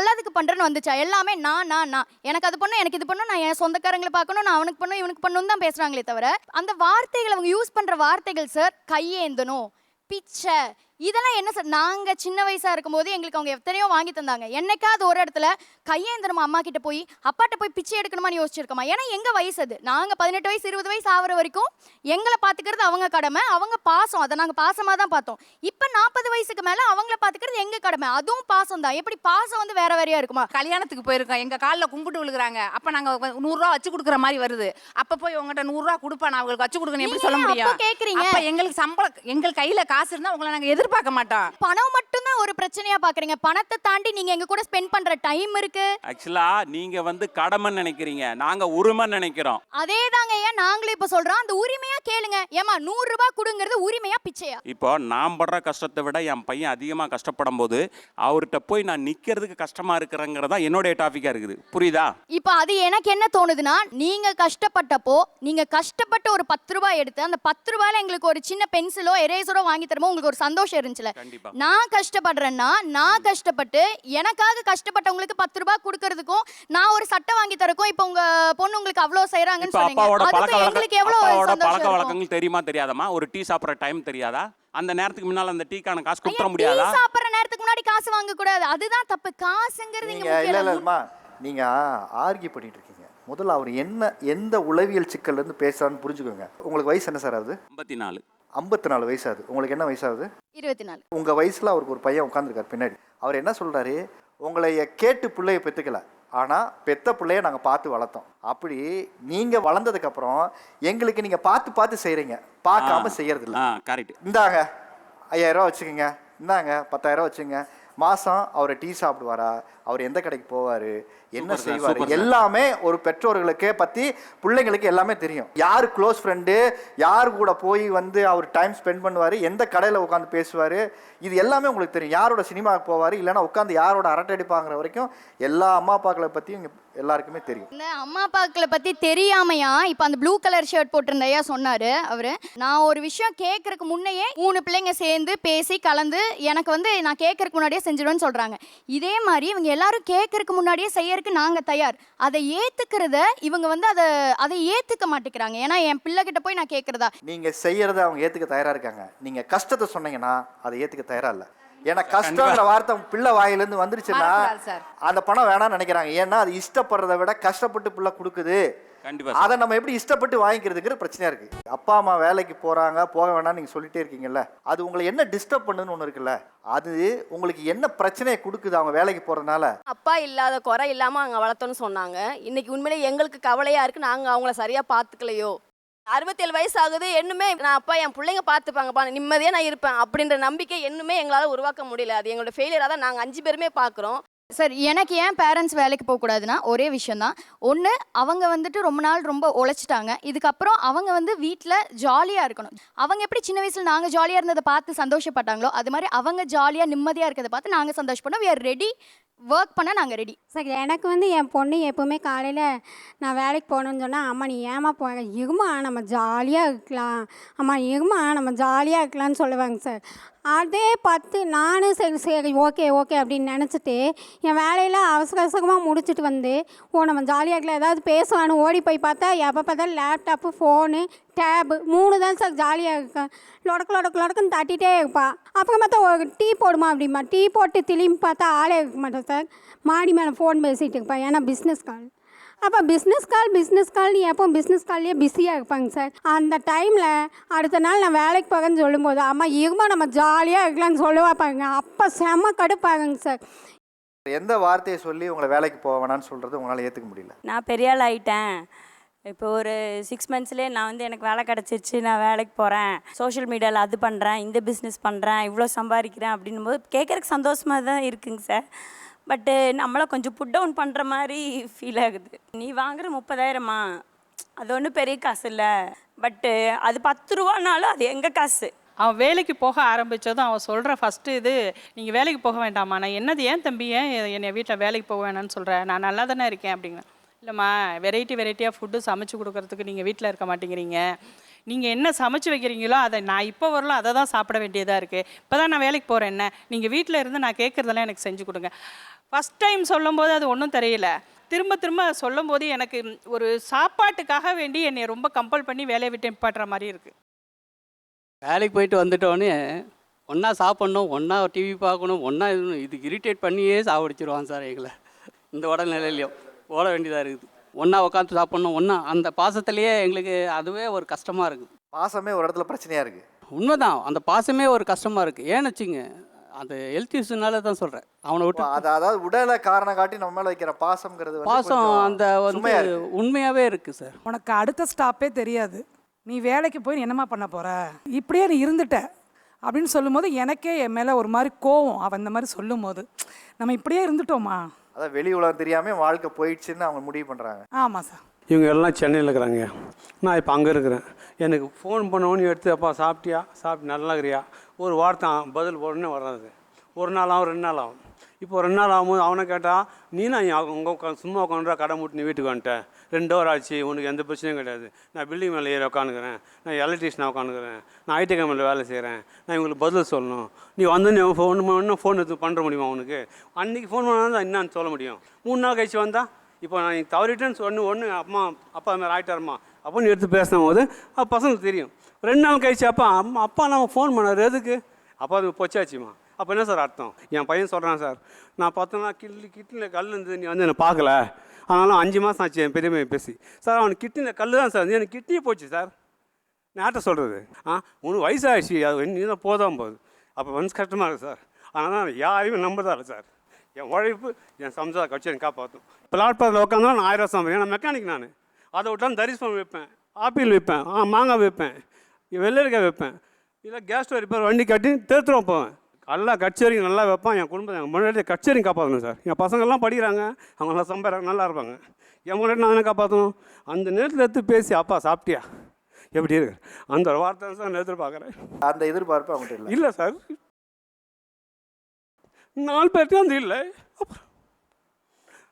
நல்லதுக்கு பண்றேன்னு வந்துச்சா? எல்லாமே நான் எனக்கு அது பண்ணும், எனக்கு இது பண்ணும், நான் என் சொந்தக்காரங்களை பார்க்கணும், நான் அவனுக்கு பண்ணும், இவனுக்கு பண்ணணும் தான் பேசுறாங்களே தவிர, அந்த வார்த்தைகள் அவங்க யூஸ் பண்ற வார்த்தைகள் சார், கையேந்தணும், பிச்சை, இதெல்லாம் என்ன சார்? நாங்க சின்ன வயசா இருக்கும்போது எங்களுக்கு அவங்க எத்தனையோ வாங்கி தந்தாங்க. என்னைக்காவது ஒரு இடத்துல கையேந்தணுமா அம்மா கிட்ட போய், அப்பாட்ட போய் பிச்சை எடுக்கணுமான்னு யோசிச்சிருக்கோமா? ஏன்னா எங்க வயசு அது. நாங்க 18 வயசு 20 வயசு ஆகிற வரைக்கும் எங்களை பாத்துக்கிறது அவங்க கடமை, அவங்க பாசம், அதை நாங்க பாசமா தான் பார்த்தோம். இப்ப 40 வயசுக்கு மேல அவங்கள பாத்துக்கிறது எங்க கடமை, அதுவும் பாசம் தான். எப்படி பாசம் வந்து வேற வேறையா இருக்குமா? கல்யாணத்துக்கு போயிருக்கோம், எங்க காலில் கும்பிட்டு விழுகிறாங்க, அப்ப நாங்க 100 ரூபா வச்சு கொடுக்குற மாதிரி வருது. அப்ப போய் உங்ககிட்ட 100 ரூபா கொடுப்பா, நான் அவங்களுக்கு வச்சு கொடுக்கணும் எப்படி சொல்ல முடியும்? கேக்குறீங்க எங்களுக்கு சம்பளம், எங்கள் கையில காசு இருந்தா உங்களை நாங்க எதிர்பார்க்க மாட்டோம். பணம் மட்டும் தான் ஒரு பிரச்சனையா பாக்குறீங்க. பணத்தை தாண்டி நீங்க எங்க கூட ஸ்பெண்ட் பண்ற டைம் இருக்கு. ஆக்சுவலா நீங்க வந்து கடமைன்னு நினைக்கிறீங்க, நாங்க உரிமை நினைக்கிறோம். அதேதாங்க ஐயா, நாங்களும் இப்ப சொல்றோம், அந்த உரிமையா கேளுங்க. ஏமா 100 ரூபாய் கொடுங்கிறது உரிமையா பிச்சையா? இப்போ நான் படுற கஷ்டத்தை விட என் பையன் அதிகமா கஷ்டப்படும் போது அவர்கிட்ட போய் நான் நிக்கிறதுக்கு கஷ்டமா இருக்கிறேங்கிறதா என்னோட டாபிக்கா இருக்குது. புரியுதா? இப்போ அது எனக்கு என்ன தோணுதுன்னா, நீங்க கஷ்டப்பட்டப்போ நீங்க கஷ்டப்பட்டு ஒரு 10 ரூபாய் எடுத்து அந்த 10 ரூபாயில எங்களுக்கு ஒரு சின்ன பென்சிலோ எரேசரோ வாங்கி தரமோ உங்களுக்கு ஒரு சந்தோஷம் இருந்துச்சுல. நான் கஷ்டப்படுறேன்னா, நான் கஷ்டப்பட்டு எனக்காக கஷ்டப்பட்டவங்களுக்கு 10 ரூபாய் கொடுக்கறதுக்கும் நான் ஒரு சட்டை வாங்கி தரக்கும் இப்போ உங்க பொண்ணு உங்களுக்கு அவ்வளோ செய்யறாங்கன்னு சொன்னீங்க. எங்களுக்கு எவ்வளவு பழக்க வழக்கங்கள் தெரியுமா தெரியாதமா? ஒரு டீ சாப்பிட்ற டைம் தெரியாதா? அந்த நேரத்துக்கு முன்னால அந்த டீக்கான காசு கொடுத்துற முடியாதா? டீ சாப்பிட்ற நேரத்துக்கு முன்னாடி காசு வாங்க கூடாது, அதுதான் தப்பு. காசுங்கிறது நீங்க இல்லம்மா, நீங்க ஆர்கியூ பண்ணிட்டு இருக்கீங்க. முதல்ல அவர் எந்த உளவியல் சிக்கல்ல இருந்து பேசுறான்னு புரிஞ்சுக்கோங்க. உங்களுக்கு வயசு என்ன சார் ஆகுது? 54 வயசு ஆகுது. உங்களுக்கு என்ன வயசாகுது? 24. உங்க வயசுல அவருக்கு ஒரு பையன் உட்காந்துருக்காரு பின்னாடி. அவர் என்ன சொல்றாரு? உங்களைய கேட்டு பிள்ளைய பெற்றுக்கல, ஆனால் பெத்த பிள்ளைய நாங்கள் பார்த்து வளர்த்தோம். அப்படி நீங்கள் வளர்ந்ததுக்கப்புறம் எங்களுக்கு நீங்கள் பார்த்து செய்கிறீங்க, பார்க்காம செய்யறது இல்லை. கரெக்ட். இந்தாங்க 5000 ரூபா வச்சுக்கோங்க, இந்தாங்க 10,000 ரூபா வச்சுங்க. மாதம் அவர் டீ சாப்பிடுவாரா, அவர் எந்த கடைக்கு போவார், என்ன செய்வார், எல்லாமே ஒரு பெற்றோர்களுக்கே பற்றி பிள்ளைங்களுக்கு எல்லாமே தெரியும். யார் க்ளோஸ் ஃப்ரெண்டு, யார் கூட போய் வந்து அவர் டைம் ஸ்பெண்ட் பண்ணுவார், எந்த கடையில் உட்காந்து பேசுவார், இது எல்லாமே உங்களுக்கு தெரியும். யாரோட சினிமாவுக்கு போவார், இல்லைன்னா உட்காந்து யாரோட அரட்டை அடிப்பாங்கிற வரைக்கும் எல்லா அம்மா அப்பாக்களை பற்றியும் எல்லாருக்குமே தெரியும். இந்த அம்மா அப்பாக்களை பற்றி தெரியாமையா இப்போ அந்த ப்ளூ கலர் ஷர்ட் போட்டிருந்தையா சொன்னார் அவர். நான் ஒரு விஷயம் கேட்கறதுக்கு முன்னையே 3 பிள்ளைங்க சேர்ந்து பேசி கலந்து எனக்கு வந்து நான் கேட்கறதுக்கு முன்னாடியே செஞ்சிடுவேன்னு சொல்கிறாங்க. இதே மாதிரி இவங்க எல்லாரும் கேட்கறதுக்கு முன்னாடியே செய்யறதுக்கு நாங்கள் தயார். அதை ஏற்றுக்கிறத இவங்க வந்து அதை ஏற்றுக்க மாட்டேங்கிறாங்க. ஏன்னா என் பிள்ளைகிட்ட போய் நான் கேட்குறதா? நீங்கள் செய்யறத அவங்க ஏற்றுக்க தயாராக இருக்காங்க. நீங்கள் கஷ்டத்தை சொன்னீங்கன்னா அதை ஏற்றுக்க தயாராக இல்லை. ஏன்னா கஷ்டங்கிற வார்த்தை பிள்ளை வாயிலேருந்து வந்துருச்சுன்னா அந்த பணம் வேணாம்னு நினைக்கிறாங்க. ஏன்னா அது இஷ்டப்படுறதை விட கஷ்டப்பட்டு பிள்ளை கொடுக்குது, அதை நம்ம எப்படி இஷ்டப்பட்டு வாங்கிக்கிறதுங்கிற பிரச்சனையா இருக்கு. அப்பா அம்மா வேலைக்கு போறாங்க, போக வேணாம்னு நீங்க சொல்லிட்டே இருக்கீங்கல்ல, அது உங்களை என்ன டிஸ்டர்ப் பண்ணுன்னு ஒன்று இருக்குல்ல, அது உங்களுக்கு என்ன பிரச்சனையை கொடுக்குது அவங்க வேலைக்கு போறதுனால? அப்பா இல்லாத குறை இல்லாம அவங்க வளர்த்தோன்னு சொன்னாங்க. இன்னைக்கு உண்மையிலே எங்களுக்கு கவலையா இருக்கு, நாங்க அவங்கள சரியா பாத்துக்கலையோ. 67 வயசு ஆகுது, இன்னுமே நான் அப்பா என் பிள்ளைங்க பார்த்துப்பாங்கப்பா, நிம்மதியாக நான் இருப்பேன் அப்படின்ற நம்பிக்கை இன்னுமே எங்களால் உருவாக்க முடியல. அது எங்களோட ஃபெயிலியராக தான் நாங்கள் 5 பேருமே பார்க்குறோம். சார் எனக்கு ஏன் பேரண்ட்ஸ் வேலைக்கு போகக்கூடாதுன்னா ஒரே விஷயந்தான். ஒன்று, அவங்க வந்துட்டு ரொம்ப நாள் ரொம்ப உழைச்சிட்டாங்க, இதுக்கப்புறம் அவங்க வந்து வீட்டில் ஜாலியாக இருக்கணும். அவங்க எப்படி சின்ன வயசில் நாங்கள் ஜாலியாக இருந்ததை பார்த்து சந்தோஷப்பட்டாங்களோ அது மாதிரி அவங்க ஜாலியாக நிம்மதியாக இருக்கிறத பார்த்து நாங்கள் சந்தோஷப்பட்டோம். வி ஆர் ரெடி, ஒர்க் பண்ண நாங்கள் ரெடி. சார் எனக்கு வந்து என் பொண்ணு எப்போவுமே காலையில் நான் வேலைக்கு போகணுன்னு சொன்னால், அம்மா நீ ஏமா இருமா நம்ம ஜாலியாக இருக்கலாம், அம்மா இருமா நம்ம ஜாலியாக இருக்கலாம்னு சொல்லுவாங்க சார். அதே பார்த்து நானும் சரி சரி ஓகே ஓகே அப்படின்னு நினச்சிட்டு என் வேலையெல்லாம் அவசர அவசரமாக முடிச்சுட்டு வந்து நம்ம ஜாலியாக இருக்கலாம் ஏதாவது பேசுவானு ஓடி போய் பார்த்தா எப்போ பார்த்தாலும் லேப்டாப்பு ஃபோனு டேபு 3 தான் சார் ஜாலியாக இருக்கேன். லொடக்குன்னு தட்டிகிட்டே இருப்பா. அப்புறம் பார்த்தா ஒரு டீ போடுமா அப்படிமா, டீ போட்டு திரும்பி பார்த்தா ஆளே இருக்க மாட்டேன் சார். மாடி மேலே ஃபோன் பேசிகிட்டு இருப்பேன், ஏன்னா பிஸ்னஸ் கால். அப்போ பிஸ்னஸ் கால் எப்போ பிஸ்னஸ் கால்லேயே பிஸியாக இருப்பாங்க சார். அந்த டைமில் அடுத்த நாள் நான் வேலைக்கு போகிறேன்னு சொல்லும்போது அம்மா இருமா நம்ம ஜாலியாக இருக்கலாம்னு சொல்லுவாப்பாங்க. அப்போ செம்ம கடுப்பாகுங்க சார். எந்த வார்த்தையை சொல்லி உங்களை வேலைக்கு போக வேணான்னு சொல்கிறது உங்களால் ஏற்றுக்க முடியல? நான் பெரிய ஆள் ஆகிட்டேன், இப்போ ஒரு 6 மந்த்ஸ்லேயே நான் வந்து எனக்கு வேலை கிடச்சிருச்சு, நான் வேலைக்கு போகிறேன், சோஷியல் மீடியாவில் அது பண்ணுறேன், இந்த பிஸ்னஸ் பண்ணுறேன், இவ்வளோ சம்பாதிக்கிறேன் அப்படின்னும் போது கேட்குறதுக்கு சந்தோஷமாக தான் இருக்குங்க சார். பட்டு நம்மளை கொஞ்சம் புட் டவுன் பண்ணுற மாதிரி ஃபீல் ஆகுது. நீ வாங்குற 30,000மா, அது ஒன்றும் பெரிய காசு இல்லை, பட்டு அது 10 ரூபானாலும் அது எங்கள் காசு. அவன் வேலைக்கு போக ஆரம்பித்ததும் அவன் சொல்கிற ஃபஸ்ட்டு இது, நீங்கள் வேலைக்கு போக வேண்டாமா, நான் என்னது ஏன் தம்பி ஏன் என்னை வீட்டில் வேலைக்கு போக வேணான்னு சொல்கிறேன், நான் நல்லா தானே இருக்கேன் அப்படிங்க. இல்லைம்மா, வெரைட்டியாக ஃபுட்டு சமைச்சு கொடுக்கறதுக்கு நீங்கள் வீட்டில் இருக்க மாட்டேங்கிறீங்க, நீங்கள் என்ன சமைச்சு வைக்கிறீங்களோ அதை நான் இப்போ வரலாம் அதை தான் சாப்பிட வேண்டியதாக இருக்குது, இப்போ தான் நான் வேலைக்கு போகிறேன், என்ன நீங்கள் வீட்டில் இருந்து நான் கேட்குறதெல்லாம் எனக்கு செஞ்சு கொடுங்க. ஃபஸ்ட் டைம் சொல்லும்போது அது ஒன்றும் தெரியல, திரும்ப சொல்லும் போது எனக்கு ஒரு சாப்பாட்டுக்காக வேண்டி என்னை ரொம்ப கம்பல் பண்ணி வேலையை விட்டு நிப்பாட்டுற மாதிரி இருக்குது. வேலைக்கு போயிட்டு வந்துட்டோன்னே ஒன்றா சாப்பிட்ணும், ஒன்றா டிவி பார்க்கணும், ஒன்றா இதுக்கு இரிட்டேட் பண்ணியே சாப்பிடிச்சிருவான் சார் எங்களை. இந்த உடல்நிலையிலையும் ஓட வேண்டியதாக இருக்குது. ஒன்றா உட்காந்து சாப்பிட்ணும், ஒன்றா அந்த பாசத்துலேயே எங்களுக்கு அதுவே ஒரு கஷ்டமாக இருக்குது. பாசமே ஒரு இடத்துல பிரச்சனையாக இருக்குது. உண்மைதான், அந்த பாசமே ஒரு கஷ்டமாக இருக்குது. ஏன்னு வச்சுங்க, அந்த ஹெல்த் இஷ்யூனால தான் சொல்கிறேன். அவனை விட்டு அதாவது உடலை காரணம் காட்டி நம்ம மேலே வைக்கிற பாசம்ங்கிறது பாசம் அந்த வந்து உண்மையாகவே இருக்குது சார். உனக்கு அடுத்த ஸ்டாப்பே தெரியாது, நீ வேலைக்கு போய் நீ என்னம்மா பண்ண போகிற, இப்படியே நீ இருந்துட்ட அப்படின்னு சொல்லும்போது எனக்கே என் மேலே ஒரு மாதிரி கோவம். அவன் இந்த மாதிரி சொல்லும் போது நம்ம இப்படியே இருந்துட்டோமா, அதான் வெளி உலகம் தெரியாமல் வாழ்க்கை போயிடுச்சுன்னு அவங்க முடிவு பண்ணுறாங்க. ஆமாம் சார். இவங்க எல்லாம் சென்னையில் இருக்கிறாங்க, நான் இப்போ அங்கே இருக்கிறேன். எனக்கு ஃபோன் பண்ணவொன்னு எடுத்து, அப்பா சாப்பிட்டியா, சாப்பிட்டு நல்லா இருக்கிறியா, ஒரு வார்த்தை பதில் உடனே வராது. ஒரு நாள் ஆகும், 2 நாள் ஆகும். இப்போ 2 நாள் ஆகும்போது அவனை கேட்டால், நீ நான் உங்க சும்மா உட்காந்துரா, கடை மூட்டு நீ வீட்டுக்கு வந்துட்டேன், 2 ஹவர் ஆச்சு, உனக்கு எந்த பிரச்சனையும் கிடையாது, நான் பில்டிங் மேலே ஏறி உட்காந்துக்கிறேன், நான் எலக்ட்ரிஷியனாக உட்காந்துக்கிறேன், நான் ஐடி கம்பெனியில் வேலை செய்கிறேன், நான் இவங்களுக்கு பதில் சொல்லணும், நீ வந்து நீ ஃபோன் எடுத்து பண்ணுற முடியுமா உனக்கு? அன்றைக்கி ஃபோன் பண்ணால் தான் என்னான்னு சொல்ல முடியும். 3 நாள் கழிச்சு வந்தால், இப்போ நான் தவறிட்டேன்னு ஒன்று அப்பா அது மாதிரி ஆகிட்டாருமா அப்படின்னு எடுத்து பேசும் போது பசங்களுக்கு தெரியும். 2 நாள் கழிச்சு அப்பா நம்ம ஃபோன் பண்ணார் எதுக்கு, அப்போ அது பொச்சாச்சுமா. அப்போ என்ன சார் அர்த்தம்? என் பையன் சொல்கிறான் சார், நான் பார்த்தோன்னா கிட்னியில் கல் இருந்து நீ வந்து என்னை பார்க்கல, ஆனாலும் 5 மாதம் ஆச்சு என் பெரியமையை பேசி. சார் அவனுக்கு கிட்னியில் கல் தான் சார், எனக்கு கிட்னியே போச்சு சார். நான் யார்கிட்ட சொல்கிறது? உனக்கு வயசாகிடுச்சு, அது நீ தான் போதும் போகுது. அப்போ வந்து கஷ்டமாக இருக்குது சார். அதனால் நான் யாரையுமே நம்புறதா இல்லை சார். என் உழைப்பு என் சம்சார கட்சி எனக்கு காப்பாற்றும். பிளாட்பாரத்தில் உட்காந்தா நான் 1000 ரூபா சம்பளம். நான் மெக்கானிக், நான் அதை விட்டாலும் தரிசனம் வைப்பேன், ஆப்பிள் வைப்பேன், மாங்காய் வைப்பேன், வெள்ளரிக்காய் வைப்பேன், இல்லை கேஸ் ஸ்டவ் ரிப்பேர் வண்டி கட்டி தேர்த்துருவோம் போவேன். நல்லா கச்சேரிங்க நல்லா வைப்பான். என் குடும்பத்தை எங்கள் முன்னாடி கச்சேரிங்க காப்பாற்றணும் சார். என் பசங்கள்லாம் படிக்கிறாங்க, அவங்களாம் சம்பாதிக்கிறாங்க, நல்லா இருப்பாங்க. என் முன்னாடி நான் என்ன காப்பாற்றணும்? அந்த நேரத்தில் எடுத்து பேசி, அப்பா சாப்பிட்டியா, எப்படி இருக்கு, அந்த ஒரு வார்த்தை தான் சார் நான் எதிர்பார்க்குறேன். அந்த எதிர்பார்ப்பு அவங்ககிட்ட இல்லை சார். 4 பேர்ட்டு அந்த இல்லை.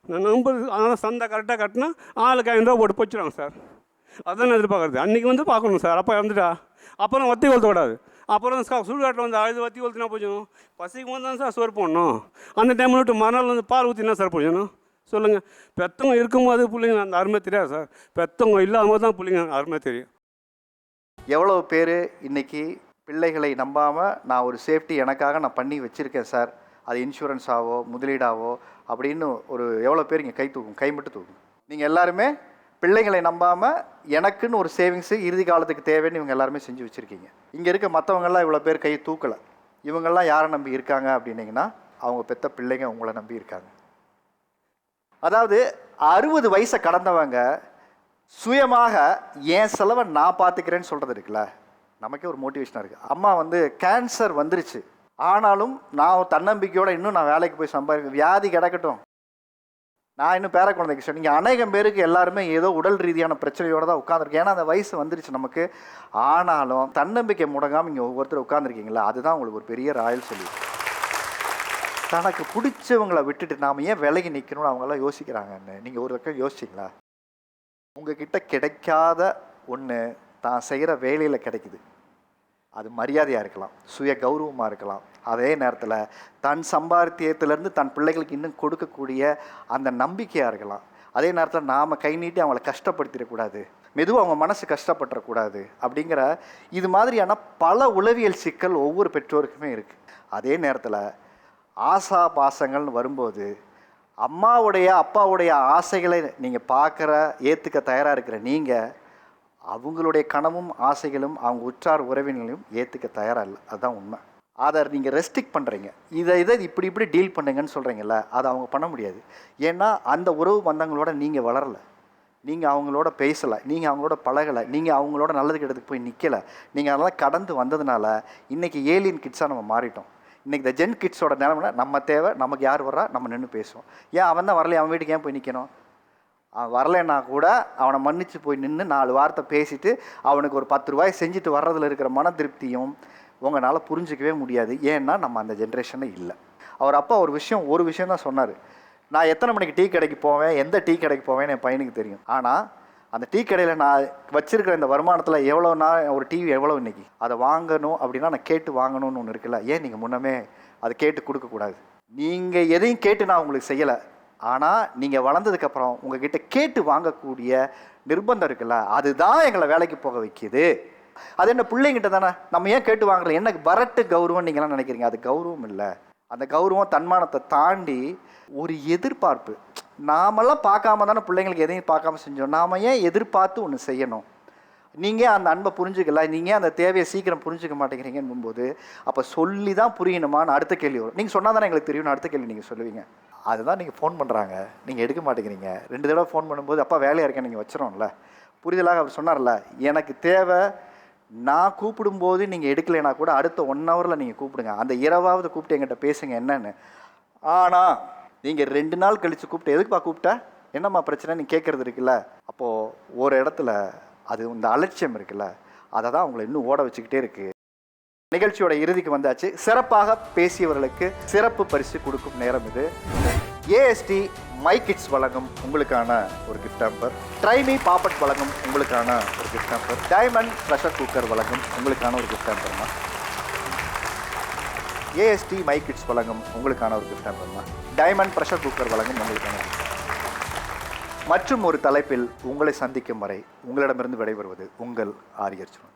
நான் நம்பது, அதனால் சந்தை கரெக்டாக கட்டினா ஆளுக்கு 500 ரூபா போட்டு போச்சுருவாங்க சார். அதுதான் எதிர்பார்க்குறது. அன்றைக்கி வந்து பார்க்கணும் சார். அப்போ வந்துட்டா அப்புறம் வத்தி கொளுத்தக்கூடாது. அப்புறம் சுடுகாட்டில் வந்து அழுது வத்தி கொளுத்தினா போச்சணும். பசிக்கு வந்து தான் சார் சோறு போடணும். அந்த டைமில் விட்டு மறுநாள் வந்து பால் ஊற்றினா சார் போச்சணும். சொல்லுங்கள், பெற்றவங்க இருக்கும்போது பிள்ளைங்க அந்த அருமை தெரியாது சார். பெற்றவங்க இல்லாத போது தான் பிள்ளைங்க அருமை தெரியும். எவ்வளோ பேர் இன்றைக்கி பிள்ளைகளை நம்பாமல் நான் ஒரு சேஃப்டி எனக்காக நான் பண்ணி வச்சுருக்கேன் சார், அது இன்சூரன்ஸாவோ முதலீடாவோ அப்படின்னு ஒரு எவ்வளோ பேர் இங்கே கை மட்டும் தூக்கும். நீங்கள் எல்லாருமே பிள்ளைங்களை நம்பாமல் எனக்குன்னு ஒரு சேவிங்ஸு இறுதி காலத்துக்கு தேவைன்னு இவங்க எல்லாருமே செஞ்சு வச்சுருக்கீங்க. இங்கே இருக்க மற்றவங்கெல்லாம் இவ்வளோ பேர் கை தூக்கலை. இவங்கெல்லாம் யாரை நம்பி இருக்காங்க அப்படின்னிங்கன்னா, அவங்க பெற்ற பிள்ளைங்க உங்களை நம்பி இருக்காங்க. அதாவது 60 வயசை கடந்தவங்க சுயமாக என் செலவை நான் பார்த்துக்கிறேன்னு சொல்கிறது இருக்குல்ல, நமக்கே ஒரு மோட்டிவேஷனாக இருக்குது. அம்மா வந்து கேன்சர் வந்துருச்சு, ஆனாலும் நான் தன்னம்பிக்கையோடு இன்னும் நான் வேலைக்கு போய் சம்பாதிக்க, வியாதி கிடக்கட்டும், நான் இன்னும் பேர குழந்தைக்கு சொன்னீங்க. அநேகம் பேருக்கு எல்லாருமே ஏதோ உடல் ரீதியான பிரச்சனையோடு தான் உட்காந்துருக்கேன். ஏன்னா அந்த வயசு வந்துருச்சு நமக்கு. ஆனாலும் தன்னம்பிக்கை முடங்காமல் இங்கே ஒவ்வொருத்தர் உட்காந்துருக்கீங்களா, அதுதான் உங்களுக்கு ஒரு பெரிய ராயல் சொல்லி. தனக்கு பிடிச்சவங்களை விட்டுட்டு நாம் ஏன் விலகி நிற்கணும்னு அவங்களாம் யோசிக்கிறாங்கன்னு நீங்கள் ஒரு பக்கம் யோசிச்சிங்களா? உங்ககிட்ட கிடைக்காத ஒன்று தான் செய்கிற வேலையில் கிடைக்குது. அது மரியாதையாக இருக்கலாம், சுய கௌரவமாக இருக்கலாம். அதே நேரத்தில் தன் சம்பாத்தியத்திலேருந்து தன் பிள்ளைகளுக்கு இன்னும் கொடுக்கக்கூடிய அந்த நம்பிக்கையாக இருக்கலாம். அதே நேரத்தில் நாம் கை நீட்டி அவங்கள கஷ்டப்படுத்திடக்கூடாது, மெதுவாக அவங்க மனசு கஷ்டப்பட்டுறக்கூடாது அப்படிங்கிற இது மாதிரியான பல உளவியல் சிக்கல் ஒவ்வொரு பெற்றோருக்குமே இருக்குது. அதே நேரத்தில் ஆசா பாசங்கள்னு வரும்போது அம்மாவுடைய அப்பாவுடைய ஆசைகளை நீங்கள் பார்க்குற ஏற்றுக்க தயாராக இருக்கிற நீங்கள் அவங்களுடைய கனவும் ஆசைகளும் அவங்க உற்றார் உறவினர்களையும் ஏற்றுக்க தயாராக இல்லை. அதுதான் உண்மை. அதை நீங்கள் ரெஸ்ட்ரிக்ட் பண்ணுறீங்க, இதை இப்படி டீல் பண்ணுங்கன்னு சொல்கிறீங்கல்ல, அதை அவங்க பண்ண முடியாது. ஏன்னா அந்த உறவு பந்தங்களோட நீங்கள் வளரலை, நீங்கள் அவங்களோட பேசலை, நீங்கள் அவங்களோட பழகலை, நீங்கள் அவங்களோட நல்லது கெட்டதுக்கு போய் நிற்கலை. நீங்கள் அதெல்லாம் கடந்து வந்ததுனால இன்றைக்கி ஏலியன் கிட்ஸாக நம்ம மாறிட்டோம். இன்றைக்கி இந்த ஜென் கிட்ஸோட நிலைமைனா நம்ம தேவை, நமக்கு யார் வர்றா நம்ம நின்று பேசுவோம். ஏன் அவன் தான் வரலையே, அவன் வீட்டுக்கு ஏன் போய் நிற்கணும்? அவன் வரலைன்னா கூட அவனை மன்னிச்சு போய் நின்று 4 வார்த்தை பேசிட்டு அவனுக்கு ஒரு 10 ரூபாய் செஞ்சுட்டு வர்றதில் இருக்கிற மன திருப்தியும் உங்களால் புரிஞ்சிக்கவே முடியாது. ஏன்னா நம்ம அந்த ஜென்ரேஷனே இல்லை. அவர் அப்பா ஒரு விஷயம் தான் சொன்னார். நான் எத்தனை மணிக்கு டீ கடைக்கு போவேன், எந்த டீ கடைக்கு போவேன்னு என் பையனுக்கு தெரியும். ஆனால் அந்த டீ கடையில் நான் வச்சிருக்கிற இந்த வருமானத்தில் எவ்வளோனா ஒரு டிவி எவ்வளோ இன்றைக்கி அதை வாங்கணும் அப்படின்னா நான் கேட்டு வாங்கணும்னு ஒன்று இருக்குல்ல. ஏன் நீங்கள் முன்னமே அதை கேட்டு கொடுக்கக்கூடாது? நீங்கள் எதையும் கேட்டு நான் உங்களுக்கு செய்யலை, ஆனால் நீங்கள் வளர்ந்ததுக்கப்புறம் உங்ககிட்ட கேட்டு வாங்கக்கூடிய நிர்பந்தம் இருக்குல்ல, அதுதான் எங்களை வேலைக்கு போக வைக்கிது. அது என்ன பிள்ளைங்கிட்ட தானே, நம்ம ஏன் கேட்டு வாங்குறோம்? எனக்கு வரட்டு கௌரவம் நீங்களாம் நினைக்கிறீங்க, அது கௌரவம் இல்லை. அந்த கௌரவம் தன்மானத்தை தாண்டி ஒரு எதிர்பார்ப்பு. நாமெல்லாம் பார்க்காம தானே பிள்ளைங்களுக்கு எதையும் பார்க்காம செஞ்சோம். நாம் ஏன் எதிர்பார்த்து ஒன்று செய்யணும்? நீங்கள் அந்த அன்பை புரிஞ்சுக்கல, நீங்கள் அந்த தேவையை சீக்கிரம் புரிஞ்சுக்க மாட்டேங்கிறீங்கன்னு போது அப்போ சொல்லி தான் புரியணுமான்னு அடுத்த கேள்வி வரும். நீங்கள் சொன்னால் தானே எங்களுக்கு தெரியும்னு அடுத்த கேள்வி நீங்கள் சொல்லுவீங்க. அதுதான் நீங்கள் ஃபோன் பண்ணுறாங்க, நீங்கள் எடுக்க மாட்டேங்கிறீங்க. 2 தடவை ஃபோன் பண்ணும்போது அப்பா வேலையாக இருக்கேன் நீங்கள் வச்சிரோம்ல. புரிதலாக அவர் சொன்னார்ல, எனக்கு தேவை, நான் கூப்பிடும்போது நீங்கள் எடுக்கலைன்னா கூட அடுத்த 1 ஹவரில் நீங்கள் கூப்பிடுங்க, அந்த இரவாவது கூப்பிட்டு எங்கிட்ட பேசுங்க என்னன்னு. ஆனால் நீங்கள் 2 நாள் கழித்து கூப்பிட்டு எதுக்குப்பா கூப்பிட்டா, என்னம்மா பிரச்சனை நீ கேட்குறது இருக்குல்ல, அப்போது ஒரு இடத்துல அது இந்த அலட்சியம் இருக்குல்ல, அதை தான் அவங்களை இன்னும் ஓட வச்சுக்கிட்டே இருக்குது. நிகழ்ச்சியோட இறுதிக்கு வந்தாச்சு. சிறப்பாக பேசியவர்களுக்கு சிறப்பு பரிசு கொடுக்கும் நேரம் இது. ஏஎஸ்டி மை கிட்ஸ் வழங்கும் உங்களுக்கான ஒரு கிஃப்ட் ஹேம்பர், ட்ரைமி பாப்பட் வழங்கும் உங்களுக்கான ஒரு gift hamper, diamond pressure cooker வழங்கும் உங்களுக்கான ஒரு கிஃப்ட் ஹேம்பர்மா. ஏஎஸ்டி மை கிட்ஸ் வழங்கும் உங்களுக்கான ஒரு கிஃப்ட் ஹேம்பர்மா, டைமண்ட் ப்ரெஷர் குக்கர் வழங்கும் உங்களுக்கான. மற்றும் ஒரு தலைப்பில் உங்களை சந்திக்கும் வரை உங்களிடமிருந்து விடைபெறுவது உங்கள் ஆரியர்ஜுனன்.